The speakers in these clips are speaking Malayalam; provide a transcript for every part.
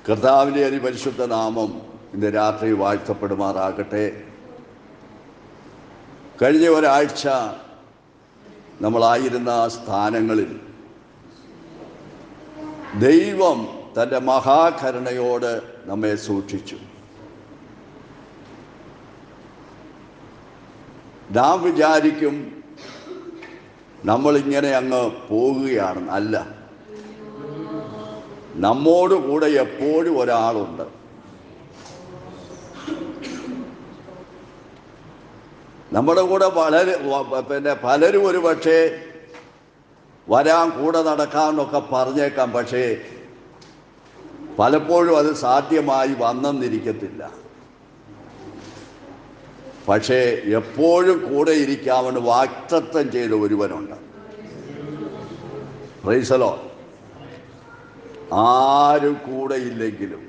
കർത്താവിൻ്റെ അതിപരിശുദ്ധ നാമം ഇന്ന് രാത്രി വാഴ്ത്തപ്പെടുമാറാകട്ടെ. കഴിഞ്ഞ ഒരാഴ്ച നമ്മളായിരുന്ന സ്ഥാനങ്ങളിൽ ദൈവം തൻ്റെ മഹാകരുണയോട് നമ്മെ സൂക്ഷിച്ചു. നാം വിചാരിക്കും നമ്മളിങ്ങനെ അങ്ങ് പോകുകയാണ്. അല്ല, നമ്മോട് കൂടെ എപ്പോഴും ഒരാളുണ്ട്. നമ്മുടെ കൂടെ പലരും ഒരു പക്ഷേ വരാൻ കൂടെ നടക്കാമെന്നൊക്കെ പറഞ്ഞേക്കാം. പക്ഷേ പലപ്പോഴും അത് സാധ്യമായി വന്നെന്നിരിക്കത്തില്ല. പക്ഷേ എപ്പോഴും കൂടെ ഇരിക്കാമെന്ന് വാഗ്ദത്തം ചെയ്ത ഒരുവനുണ്ട്. Price the Lord. ആരും കൂടെ ഇല്ലെങ്കിലും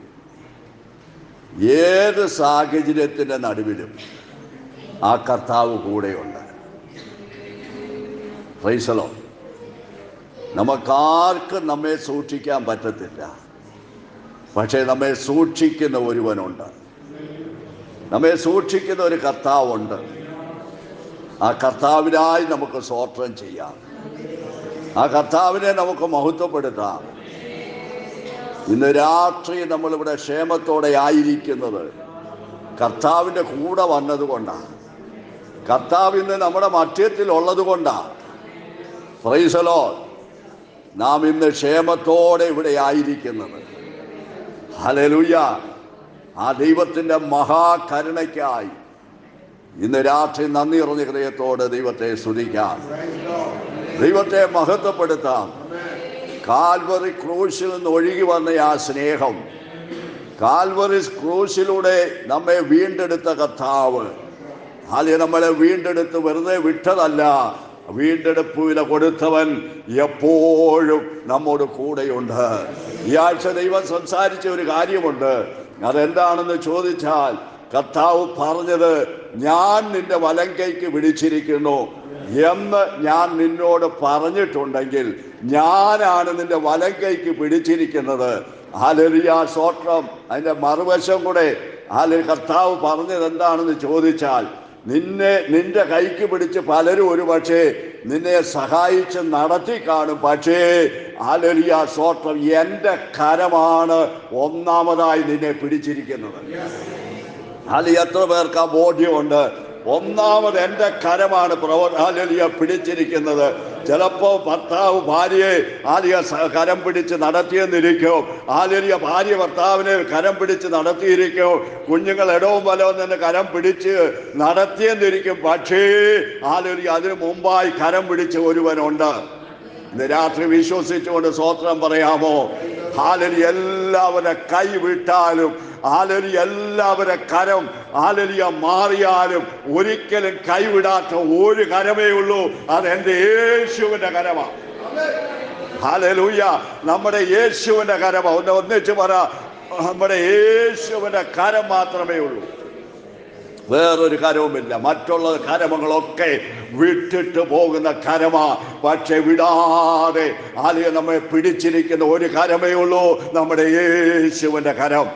ഏത് സാഹചര്യത്തിൻ്റെ നടുവിലും ആ കർത്താവ് കൂടെയുണ്ട്. Praise the Lord. നമുക്കാർക്കും നമ്മെ സൂക്ഷിക്കാൻ പറ്റത്തില്ല. പക്ഷേ നമ്മെ സൂക്ഷിക്കുന്ന ഒരുവനുണ്ട്. നമ്മെ സൂക്ഷിക്കുന്ന ഒരു കർത്താവുണ്ട്. ആ കർത്താവിനായി നമുക്ക് സ്തോത്രം ചെയ്യാം. ആ കർത്താവിനെ നമുക്ക് മഹത്വപ്പെടുത്താം. ഇന്ന് രാത്രി നമ്മളിവിടെ ക്ഷേമത്തോടെ ആയിരിക്കുന്നത് കർത്താവിൻ്റെ കൂടെ വന്നതുകൊണ്ടാണ്. കർത്താവ് ഇന്ന് നമ്മുടെ മധ്യത്തിൽ ഉള്ളത് കൊണ്ടാണ്. Price the Lord. നാം ഇന്ന് ക്ഷേമത്തോടെ ഇവിടെ ആയിരിക്കുന്നത്. ഹല്ലേലൂയ. ആ ദൈവത്തിൻ്റെ മഹാകരുണയ്ക്കായി ഇന്ന് രാത്രി നന്ദി നിറഞ്ഞ ഹൃദയത്തോടെ ദൈവത്തെ സ്തുതിക്കാം, ദൈവത്തെ മഹത്വപ്പെടുത്താം. കാൽവറി ക്രൂശിൽ നിന്ന് ഒഴുകി വന്ന ആ സ്നേഹം, കാൽവറി ക്രൂശിലൂടെ നമ്മെ വീണ്ടെടുത്ത കർത്താവ്, അല്ലെങ്കിൽ നമ്മളെ വീണ്ടെടുത്ത് വെറുതെ വിട്ടതല്ല, വീണ്ടെടുപ്പ് വില കൊടുത്തവൻ എപ്പോഴും നമ്മോട് കൂടെയുണ്ട്. ഈ ആഴ്ച ദൈവം സംസാരിച്ച ഒരു കാര്യമുണ്ട്. അതെന്താണെന്ന് ചോദിച്ചാൽ, കർത്താവ് പറഞ്ഞത്, ഞാൻ നിന്റെ വലം കൈക്ക് പിടിച്ചിരിക്കുന്നു എന്ന് ഞാൻ നിന്നോട് പറഞ്ഞിട്ടുണ്ടെങ്കിൽ ഞാനാണ് നിന്റെ വലം കൈക്ക് പിടിച്ചിരിക്കുന്നത്. ഹല്ലേലൂയ, സ്തോത്രം. അതിൻ്റെ മറുവശം കൂടെ കർത്താവ് പറഞ്ഞത് എന്താണെന്ന് ചോദിച്ചാൽ, നിന്റെ കൈക്ക് പിടിച്ച് പലരും ഒരു പക്ഷേ നിന്നെ സഹായിച്ച് നടത്തി കാണും. പക്ഷേ ഹല്ലേലൂയ, സ്തോത്രം, എൻ്റെ കരമാണ് ഒന്നാമതായി നിന്നെ പിടിച്ചിരിക്കുന്നത്. ഹല്ലേലൂയ. എത്ര പേർക്ക് ആ ബോധ്യമുണ്ട്? ഒന്നാമത് എൻ്റെ കരമാണ് ഹല്ലേലൂയ പിടിച്ചിരിക്കുന്നത്. ചിലപ്പോൾ ഭർത്താവ് ഭാര്യയെ കരം പിടിച്ച് നടത്തിയെന്നിരിക്കും. ഹല്ലേലൂയ. ഭാര്യ ഭർത്താവിനെ കരം പിടിച്ച് നടത്തിയിരിക്കും. കുഞ്ഞുങ്ങൾ ഇടവും വലവും തന്നെ കരം പിടിച്ച് നടത്തിയെന്നിരിക്കും. പക്ഷേ ഹല്ലേലൂയ, അതിനു മുമ്പായി കരം പിടിച്ച ഒരുവനുണ്ട്. ഇന്ന് രാത്രി വിശ്വസിച്ചുകൊണ്ട് സ്തോത്രം പറയാമോ? ഹല്ലേലൂയ. എല്ലാവരുടെ കൈ വിട്ടാലും, ഹല്ലേലൂയ, എല്ലാവരുടെ കരം ഹല്ലേലൂയ മാറിയാലും ഒരിക്കലും കൈവിടാത്ത ഒരു കരമേ ഉള്ളൂ. അത് എൻ്റെ യേശുവിൻ്റെ കരമാണ്. ഹല്ലേലൂയ. നമ്മുടെ യേശുവിൻ്റെ കരമാണ്. ഒന്നിച്ച് പറ, നമ്മുടെ യേശുവിൻ്റെ കരം മാത്രമേ ഉള്ളൂ. വേറൊരു കരവുമില്ല. മറ്റുള്ള കരമങ്ങളൊക്കെ വിട്ടിട്ട് പോകുന്ന കരമാ. പക്ഷെ വിടാതെ നമ്മെ പിടിച്ചിരിക്കുന്ന ഒരു കരമേ ഉള്ളൂ, നമ്മുടെ യേശുവിൻ്റെ കരം.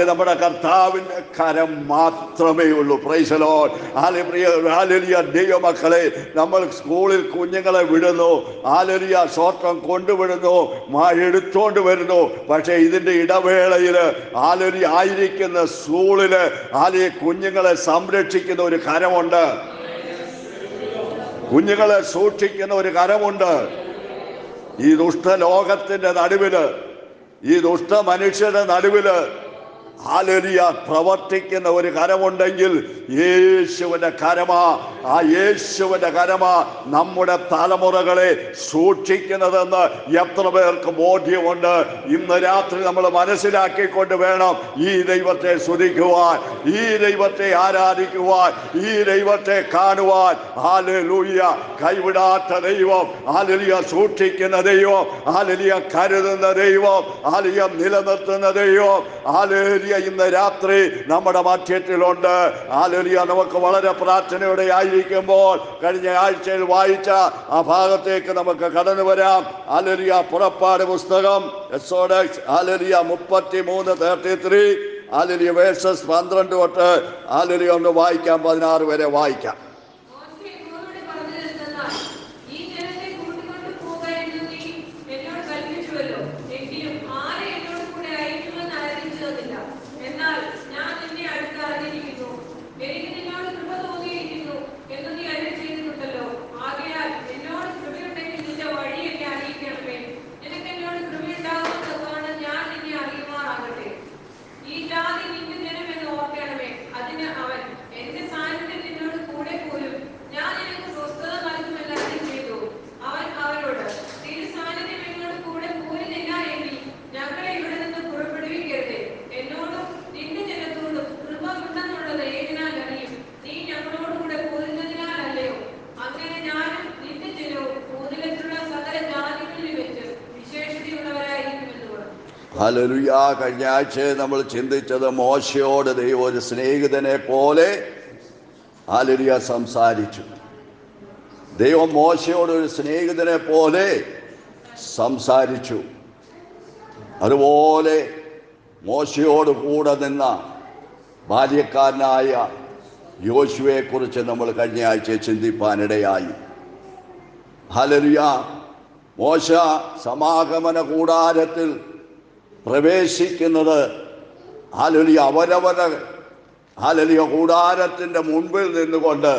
നമ്മുടെ കർത്താവിൻ്റെ കരം മാത്രമേ ഉള്ളൂ. Price the Lord. ഹല്ലേലൂയ. ദൈവമക്കളെ, നമ്മൾ സ്കൂളിൽ കുഞ്ഞുങ്ങളെ വിടുന്നു, ഹല്ലേലൂയ, സ്തോത്രം, കൊണ്ടുവിടുന്നു, എടുത്തോണ്ട് വരുന്നു. പക്ഷേ ഇതിൻ്റെ ഇടവേളയിൽ ഹല്ലേലൂയ ആയിരിക്കുന്ന സ്കൂളിൽ കുഞ്ഞുങ്ങളെ സംരക്ഷിക്കുന്ന ഒരു കരമുണ്ട്. കുഞ്ഞുങ്ങളെ സൂക്ഷിക്കുന്ന ഒരു കരമുണ്ട്. ഈ ദുഷ്ടലോകത്തിന്റെ നടുവില്, ഈ ദുഷ്ട മനുഷ്യരുടെ നടുവില് ഹല്ലേലൂയ പ്രവർത്തിക്കുന്ന ഒരു കരമുണ്ടെങ്കിൽ യേശുവിൻ്റെ കരമാ. ആ യേശുവിൻ്റെ കരമാ നമ്മുടെ തലമുറകളെ സൂക്ഷിക്കുന്നതെന്ന് എത്ര പേർക്ക് ബോധ്യമുണ്ട്? ഇന്ന് രാത്രി നമ്മൾ മനസ്സിലാക്കിക്കൊണ്ട് വേണം ഈ ദൈവത്തെ സ്തുതിക്കുവാൻ, ഈ ദൈവത്തെ ആരാധിക്കുവാൻ, ഈ ദൈവത്തെ കാണുവാൻ. ഹല്ലേലൂയ. കൈവിടാത്ത ദൈവം, ഹല്ലേലൂയ, സൂക്ഷിക്കുന്ന ദൈവം, ഹല്ലേലൂയ, കരുതുന്ന ദൈവം, ഹല്ലേലൂയ, നിലനിർത്തുന്ന ദൈവം, ഹല്ലേലൂയ, ഹല്ലേലൂയ ഇന്ന് രാത്രി നമ്മുടെ മധ്യത്തിലുണ്ട്. ഹല്ലേലൂയ. നമുക്ക് വളരെ പ്രാർത്ഥനയോടെ ആയിരിക്കുമ്പോൾ കഴിഞ്ഞ ആഴ്ചയിൽ വായിച്ച ആ ഭാഗത്തേക്ക് നമുക്ക് കടന്നു വരാം. ഹല്ലേലൂയ. പുറപ്പാട് പുസ്തകം എക്സോഡസ് ഹല്ലേലൂയ 33:33 ഹല്ലേലൂയ വേഴ്സസ് 12 തൊട്ട് ഹല്ലേലൂയ ഒന്ന് വായിക്കാം, 16 വരെ വായിക്കാം. ഹല്ലേലൂയ. കഴിഞ്ഞ ആഴ്ച നമ്മൾ ചിന്തിച്ചത് മോശയോട് ദൈവം ഒരു സ്നേഹിതനെ പോലെ ഹല്ലേലൂയ സംസാരിച്ചു. ദൈവം മോശയോട് ഒരു സ്നേഹിതനെ പോലെ സംസാരിച്ചു. അതുപോലെ മോശയോട് കൂടെ നിന്ന ബാല്യക്കാരനായ യോശുവയെക്കുറിച്ച് നമ്മൾ കഴിഞ്ഞ ആഴ്ച ചിന്തിപ്പാനിടയായി. ഹല്ലേലൂയ. മോശ സമാഗമന കൂടാരത്തിൽ പ്രവേശിക്കുന്നത് ഹല്ലേലൂയ അവരവര ഹല്ലേലൂയ കൂടാരത്തിൻ്റെ മുൻപിൽ നിന്നുകൊണ്ട്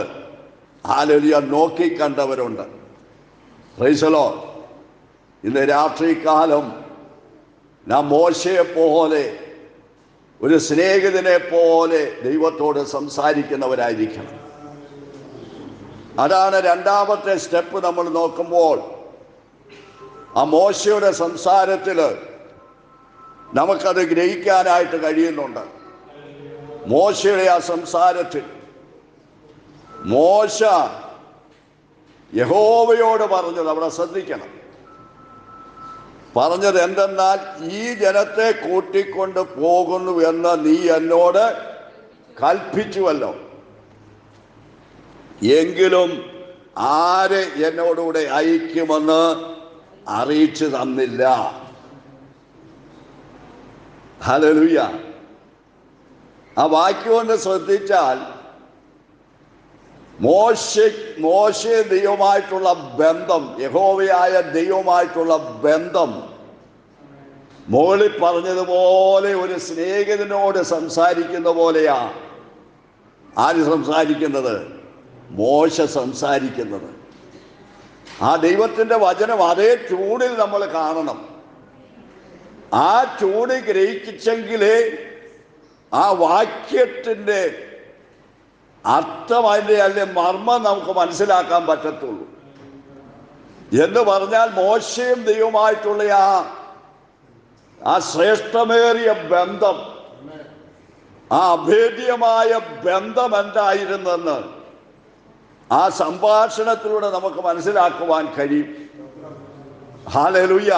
ഹല്ലേലൂയ നോക്കിക്കണ്ടവരുണ്ട്. Praise the Lord. ഇന്ന് രാത്രികാലം നാം മോശയെ പോലെ ഒരു സ്നേഹിതനെ പോലെ ദൈവത്തോട് സംസാരിക്കുന്നവരായിരിക്കണം. അതാണ് രണ്ടാമത്തെ സ്റ്റെപ്പ്. നമ്മൾ നോക്കുമ്പോൾ ആ മോശയുടെ സംസാരത്തിൽ നമുക്കത് ഗ്രഹിക്കാനായിട്ട് കഴിയുന്നുണ്ട്. മോശയുടെ ആ സംസാരത്തിൽ മോശ യഹോവയോട് പറഞ്ഞത്, അവിടെ ശ്രദ്ധിക്കണം, പറഞ്ഞത് എന്തെന്നാൽ ഈ ജനത്തെ കൂട്ടിക്കൊണ്ട് പോകുന്നു എന്ന് നീ എന്നോട് കൽപ്പിച്ചുവല്ലോ, എങ്കിലും ആര് എന്നോടുകൂടെ അയക്കുമെന്ന് അറിയിച്ചു തന്നില്ല. ഹല്ലേലൂയ. ആ വാക്യം കൊണ്ട് ശ്രദ്ധിച്ചാൽ മോശ ദൈവമായിട്ടുള്ള ബന്ധം, യഹോവയായ ദൈവമായിട്ടുള്ള ബന്ധം മുകളിൽ പറഞ്ഞതുപോലെ ഒരു സ്നേഹിതനോട് സംസാരിക്കുന്ന പോലെയാ ആര് സംസാരിക്കുന്നത്? മോശ സംസാരിക്കുന്നത്. ആ ദൈവത്തിൻ്റെ വചനം അതേ ചൂടിൽ നമ്മൾ കാണണം. ആ ചൂട് ഗ്രഹിച്ചെങ്കിലേ ആ വാക്യത്തിൻ്റെ അർത്ഥം, അതിൻ്റെ അല്ലെ മർമ്മം നമുക്ക് മനസ്സിലാക്കാൻ പറ്റത്തുള്ളൂ. എന്ന് പറഞ്ഞാൽ മോശയും ദൈവമായിട്ടുള്ള ആ ശ്രേഷ്ഠമേറിയ ബന്ധം, ആ അഭേദ്യമായ ബന്ധം എന്തായിരുന്നെന്ന് ആ സംഭാഷണത്തിലൂടെ നമുക്ക് മനസ്സിലാക്കുവാൻ കഴിയും. ഹല്ലേലൂയ.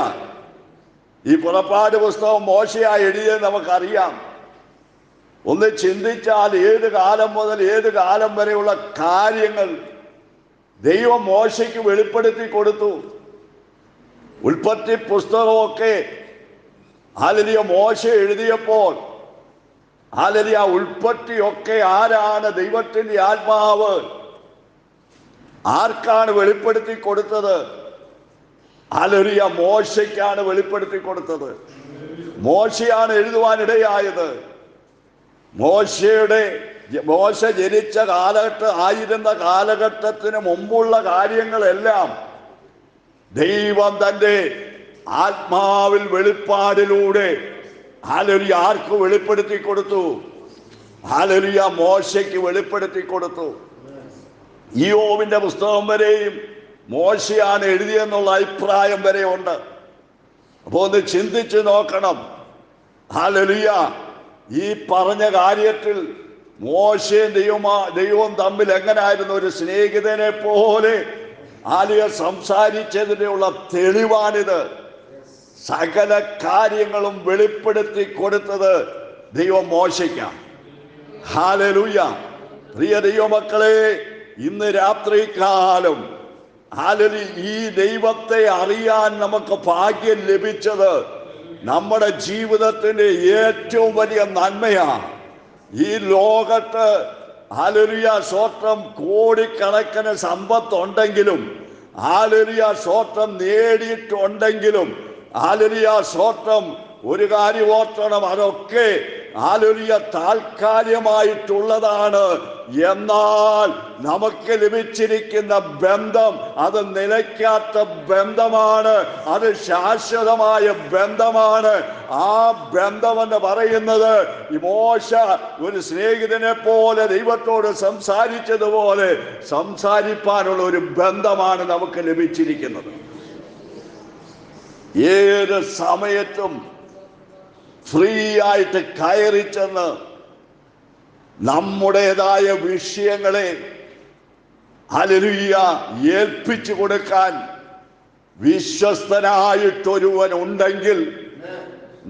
ഈ പുറപ്പാട് പുസ്തകം മോശയായി എഴുതിയത് നമുക്കറിയാം. ഒന്ന് ചിന്തിച്ചാൽ ഏത് കാലം മുതൽ ഏത് കാലം വരെയുള്ള കാര്യങ്ങൾ ദൈവം മോശയ്ക്ക് വെളിപ്പെടുത്തി കൊടുത്തു. ഉൽപ്പത്തി പുസ്തകമൊക്കെ ഹല്ലേലൂയ മോശ എഴുതിയപ്പോൾ ഹല്ലേലൂയ ഉൽപ്പത്തിയൊക്കെ ആരാണ് ദൈവത്തിൻ്റെ ആത്മാവ് ആർക്കാണ് വെളിപ്പെടുത്തി കൊടുത്തത്? ഹല്ലേലൂയ മോശയ്ക്കാണ് വെളിപ്പെടുത്തി കൊടുത്തത്. മോശയാണ് എഴുതുവാനിടയായത്. മോശ ജനിച്ച ആയിരുന്ന കാലഘട്ടത്തിന് മുമ്പുള്ള കാര്യങ്ങളെല്ലാം ദൈവം തൻ്റെ ആത്മാവിൽ വെളിപ്പാടിലൂടെ ഹല്ലേലൂയ ആർക്ക് വെളിപ്പെടുത്തി കൊടുത്തു? ഹല്ലേലൂയ മോശയ്ക്ക് വെളിപ്പെടുത്തി കൊടുത്തു. ഇയ്യോബിന്റെ പുസ്തകം വരെയും മോശയാണ് എഴുതിയെന്നുള്ള അഭിപ്രായം വരെ ഉണ്ട്. അപ്പോൾ ഒന്ന് ചിന്തിച്ച് നോക്കണം. ഹല്ലേലൂയ. ഈ പറഞ്ഞ കാര്യത്തിൽ മോശയും ദൈവവും തമ്മിൽ എങ്ങനായിരുന്നു? ഒരു സ്നേഹിതനെ പോലെ ആലിയ സംസാരിച്ചതിനുള്ള തെളിവാണിത്. സകല കാര്യങ്ങളും വെളിപ്പെടുത്തി കൊടുത്തത് ദൈവം മോശയ്ക്കാം. ഹല്ലേലൂയ. പ്രിയ ദൈവമക്കളെ, ഇന്ന് രാത്രികാലം ഈ ദൈവത്തെ അറിയാൻ നമുക്ക് ഭാഗ്യം ലഭിച്ചത് നമ്മുടെ ജീവിതത്തിന്റെ ഏറ്റവും വലിയ നന്മയാണ്. ഈ ലോകത്ത് ഹല്ലേലൂയ സ്വത്രം കോടിക്കണക്കിന് സമ്പത്തുണ്ടെങ്കിലും, ഹല്ലേലൂയ സ്വത്രം നേടിയിട്ടുണ്ടെങ്കിലും, ഹല്ലേലൂയ സ്വത്രം ഒരു കാര്യം ഓർക്കണം, അതൊക്കെ ഹല്ലേലൂയ താൽക്കാലികമായിട്ടുള്ളതാണ്. എന്നാൽ നമുക്ക് ലഭിച്ചിരിക്കുന്ന ബന്ധം അത് നിലയ്ക്കാത്ത ബന്ധമാണ്, അത് ശാശ്വതമായ ബന്ധമാണ്. ആ ബന്ധമെന്ന് പറയുന്നത് മോശ ഒരു സ്നേഹിതനെ പോലെ ദൈവത്തോട് സംസാരിച്ചതുപോലെ സംസാരിപ്പാനുള്ള ഒരു ബന്ധമാണ് നമുക്ക് ലഭിച്ചിരിക്കുന്നത്. ഏത് സമയത്തും ഫ്രീ ആയിട്ട് കയറി ചെന്ന് നമ്മുടേതായ വിഷയങ്ങളെ ഹല്ലേലൂയ ഏൽപ്പിച്ചു കൊടുക്കാൻ വിശ്വസ്തനായിട്ടൊരുവൻ ഉണ്ടെങ്കിൽ,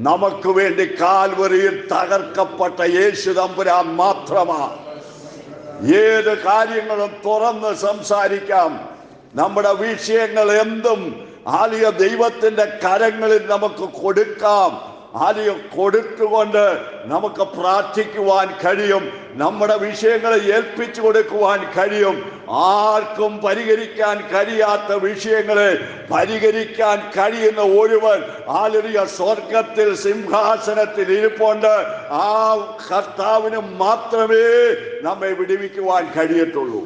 നമുക്ക് വേണ്ടി കാൽവരിയിൽ തകർക്കപ്പെട്ട യേശു തമ്പുരാൻ മാത്രമാണ്. ഏത് കാര്യങ്ങളും തുറന്ന് സംസാരിക്കാം. നമ്മുടെ വിഷയങ്ങൾ എന്തും ദൈവത്തിന്റെ കരങ്ങളിൽ നമുക്ക് കൊടുക്കാം. കൊടുത്തുകൊണ്ട് നമുക്ക് പ്രാർത്ഥിക്കുവാൻ കഴിയും. നമ്മുടെ വിഷയങ്ങളെ ഏൽപ്പിച്ചു കൊടുക്കുവാൻ കഴിയും. ആർക്കും പരിഹരിക്കാൻ കഴിയാത്ത വിഷയങ്ങളെ പരിഹരിക്കാൻ കഴിയുന്ന ഒരുവൻ സ്വർഗത്തിൽ സിംഹാസനത്തിൽ ഇരിപ്പുണ്ട്. ആ കർത്താവിന് മാത്രമേ നമ്മെ വിടുവിക്കുവാൻ കഴിയത്തുള്ളൂ.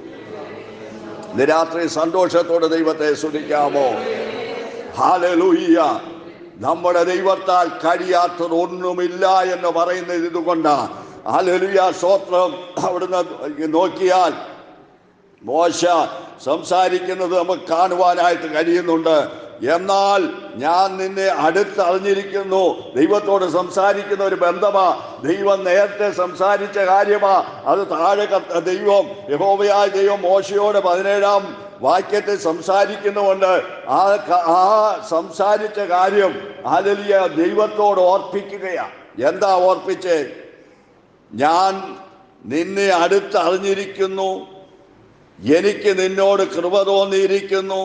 ഇന്ന് രാത്രി സന്തോഷത്തോടെ ദൈവത്തെ സ്തുതിക്കാമോ? ഹല്ലേലൂയ. നമ്മുടെ ദൈവത്താൽ കഴിയാത്തതൊന്നുമില്ല എന്ന് പറയുന്നത് ഇതുകൊണ്ടാണ്. ഹല്ലേലൂയ, സ്തോത്രം. അവിടുന്ന് നോക്കിയാൽ മോശ സംസാരിക്കുന്നത് നമുക്ക് കാണുവാനായിട്ട് കഴിയുന്നുണ്ട്. എന്നാൽ ഞാൻ നിന്നെ അടുത്തറിഞ്ഞിരിക്കുന്നു. ദൈവത്തോട് സംസാരിക്കുന്ന ഒരു ബന്ധമാ. ദൈവം നേരത്തെ സംസാരിച്ച കാര്യമാ. അത് താഴെ ദൈവം യഹോവയായ ദൈവം മോശയോട് 17-ാം വാക്യത്തിൽ സംസാരിക്കുന്നുണ്ട്. ആ സംസാരിച്ച കാര്യം ഹല്ലേലൂയ ദൈവത്തോട് ഓർപ്പിക്കുകയാ. എന്താ ഓർപ്പിച്ചേ? ഞാൻ നിന്നെ അടുത്തറിഞ്ഞിരിക്കുന്നു, എനിക്ക് നിന്നോട് കൃപ തോന്നിയിരിക്കുന്നു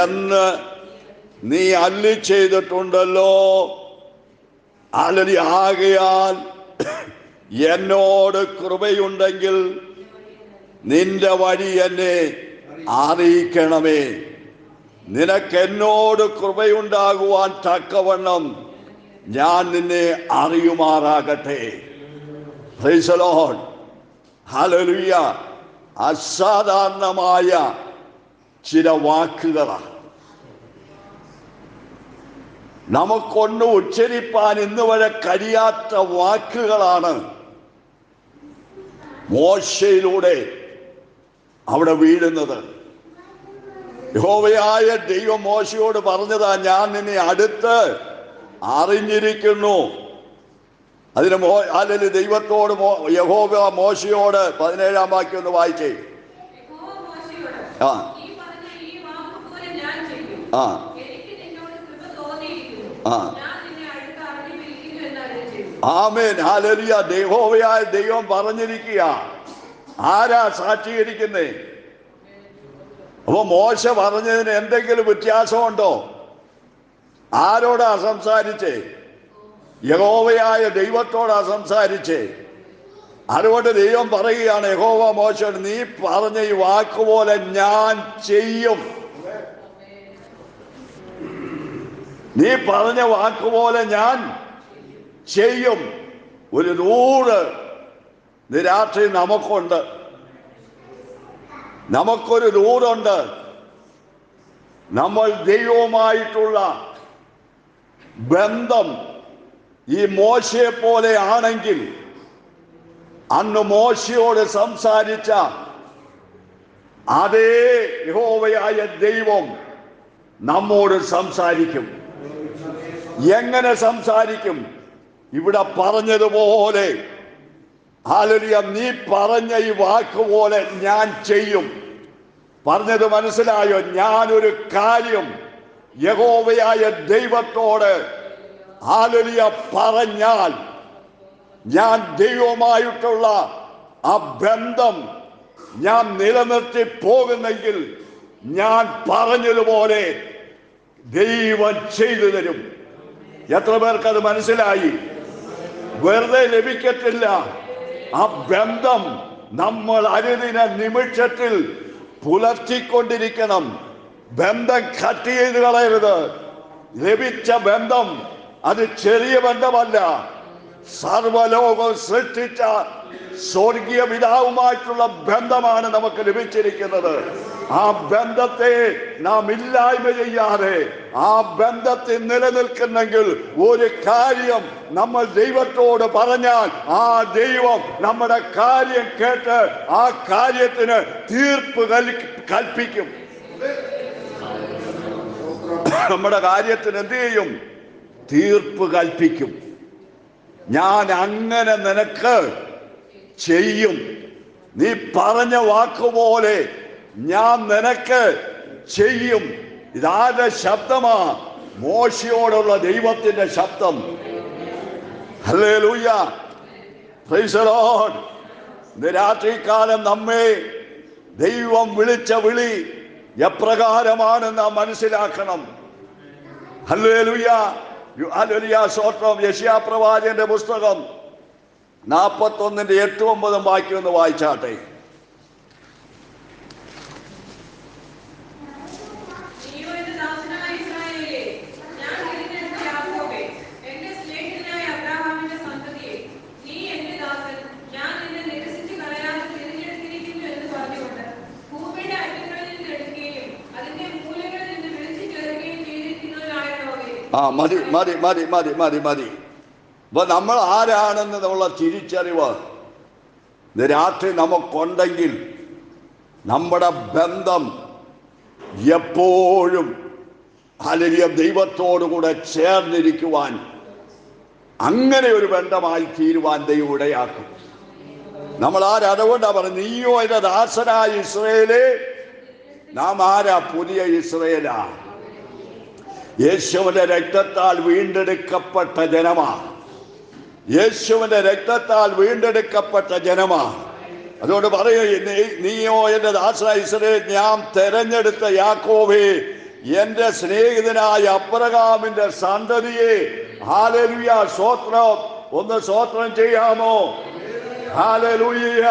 എന്ന് നീ അരുളി ചെയ്തിട്ടുണ്ടല്ലോ. ഹല്ലേലൂയ. ആകയാൽ എന്നോട് കൃപയുണ്ടെങ്കിൽ നിന്റെ വഴി എന്നെ അറിയിക്കണമേ. നിനക്ക് എന്നോട് കൃപയുണ്ടാകുവാൻ തക്കവണ്ണം ഞാൻ നിന്നെ അറിയുമാറാകട്ടെ. Praise the Lord. ഹല്ലേലൂയ. അസാധാരണമായ ചില വാക്കുകളാണ്. നമുക്കൊന്ന് ഉച്ചരിപ്പാൻ ഇന്ന് വരെ കഴിയാത്ത വാക്കുകളാണ് മോശയിലൂടെ അവിടെ വീഴുന്നത്. യഹോവയായ ദൈവം മോശയോട് പറഞ്ഞതാ, ഞാൻ നിന്നെ അടുത്ത് അറിഞ്ഞിരിക്കുന്നു. അതിന് അല്ലെങ്കിൽ ദൈവത്തോട് യഹോവ മോശയോട് 17-ാം വാക്യം ഒന്ന് വായിച്ചേ. ആ ആ ആ ആമേൻ. ഹല്ലേലൂയ. യഹോവയായ ദൈവം പറഞ്ഞിരിക്കുക. ആരാ സാക്ഷീകരിക്കുന്നേ? അപ്പൊ മോശ പറഞ്ഞതിന് എന്തെങ്കിലും വ്യത്യാസമുണ്ടോ? ആരോടാ സംസാരിച്ചേ? യഹോവയായ ദൈവത്തോടാ സംസാരിച്ചേ. അതുകൊണ്ട് ദൈവം പറയുകയാണ്, യഹോവ മോശയോട്, നീ പറഞ്ഞ ഈ വാക്കുപോലെ ഞാൻ ചെയ്യും. നീ പറഞ്ഞ വാക്കുപോലെ ഞാൻ ചെയ്യും. ഒരു 100 രാത്രി നമുക്കുണ്ട്. നമുക്കൊരു 100 നമ്മൾ ദൈവവുമായിട്ടുള്ള ബന്ധം ഈ മോശയെ പോലെ ആണെങ്കിൽ, അന്ന് മോശയോട് സംസാരിച്ച അതേ യഹോവയായ ദൈവം നമ്മോട് സംസാരിക്കും. എങ്ങനെ സംസാരിക്കും? ഇവിടെ പറഞ്ഞതുപോലെ, ഹല്ലേലൂയ, നീ പറഞ്ഞ ഈ വാക്കുപോലെ ഞാൻ ചെയ്യും. പറഞ്ഞത് മനസ്സിലായോ? ഞാനൊരു കാര്യം യഹോവയായ ദൈവത്തോട് ഹല്ലേലൂയ പറഞ്ഞാൽ ഞാൻ ദൈവവുമായിട്ടുള്ള ആ ബന്ധം ഞാൻ നിലനിർത്തി പോകുന്നെങ്കിൽ ഞാൻ പറഞ്ഞതുപോലെ ദൈവം ചെയ്തു തരും. എത്ര പേർക്ക് അത് മനസ്സിലായി? വെറുതെ ലഭിക്കത്തില്ല. ആ ബന്ധം നമ്മൾ അനുദിന നിമിഷത്തിൽ പുലർത്തിക്കൊണ്ടിരിക്കണം. ബന്ധം കട്ട് ചെയ്ത് കളയരുത്. ലഭിച്ച ബന്ധം അത് ചെറിയ ബന്ധമല്ല. സർവലോകം സൃഷ്ടിച്ച സ്വർഗീയ പിതാവുമായിട്ടുള്ള ബന്ധമാണ് നമുക്ക് ലഭിച്ചിരിക്കുന്നത്. ആ ബന്ധത്തെ നാം ഇല്ലായ്മ ചെയ്യാതെ ആ ബന്ധത്തിൽ നിലനിൽക്കുന്നെങ്കിൽ ഒരു കാര്യം നമ്മൾ ദൈവത്തോട് പറഞ്ഞാൽ ആ ദൈവം നമ്മുടെ കാര്യം കേട്ട് ആ കാര്യത്തിന് തീർപ്പ് കൽപ്പിക്കും. നമ്മുടെ കാര്യത്തിന് എന്ത് ചെയ്യും? തീർപ്പ് കൽപ്പിക്കും. ഞാൻ അങ്ങനെ നിനക്ക് ചെയ്യും, നീ പറഞ്ഞ വാക്കുപോലെ ഞാൻ നിനക്ക് ചെയ്യും. ഇതാരുടെ ശബ്ദമാ? മോശയോടുള്ള ദൈവത്തിന്റെ ശബ്ദം. Hallelujah, price the Lord. ഇന്ന് രാത്രികാലം നമ്മെ ദൈവം വിളിച്ച വിളി എപ്രകാരമാണെന്ന് നാം മനസ്സിലാക്കണം. ഹല്ലേലൂയ, ഹല്ലേലൂയ, സ്തോത്രം. യെശയ്യാ പ്രവാചകന്റെ പുസ്തകം 41:8-9 വാക്യം ഒന്ന് വായിച്ചാട്ടെ. മതി മതി മതി മതി മതി മതി. അപ്പൊ നമ്മൾ ആരാണെന്നുള്ള തിരിച്ചറിവ് രാത്രി നമുക്കുണ്ടെങ്കിൽ നമ്മുടെ ബന്ധം എപ്പോഴും ഹല്ലേലൂയ ദൈവത്തോടുകൂടെ ചേർന്നിരിക്കുവാൻ, അങ്ങനെ ഒരു ബന്ധമായി തീരുവാൻ ദൈവം ഇടയാക്കും. നമ്മൾ ആരാ? അതുകൊണ്ടാ പറഞ്ഞു, നീയോ എന്റെ ദാസനായ ഇസ്രായേലേ. നാം ആരാ? പുതിയ ഇസ്രായേലാ. യേശുവിന്റെ രക്തത്താൽ വീണ്ടെടുക്കപ്പെട്ട ജനമാണ്. യേശുവിന്റെ രക്തത്താൽ വീണ്ടെടുക്കപ്പെട്ട ജനമാണ്. അതുകൊണ്ട് പറയുക, നീയോ എന്റെ ദാസനായ ഇസ്രായേൽ, ഞാൻ തെരഞ്ഞെടുത്ത യാക്കോബേ, എന്റെ സ്നേഹിതനായ അബ്രഹാമിന്റെ സന്തതിയെ. ഹല്ലേലൂയ, സ്തോത്രം. ഒന്ന് സ്തോത്രം ചെയ്യാമോ? ഹല്ലേലൂയ.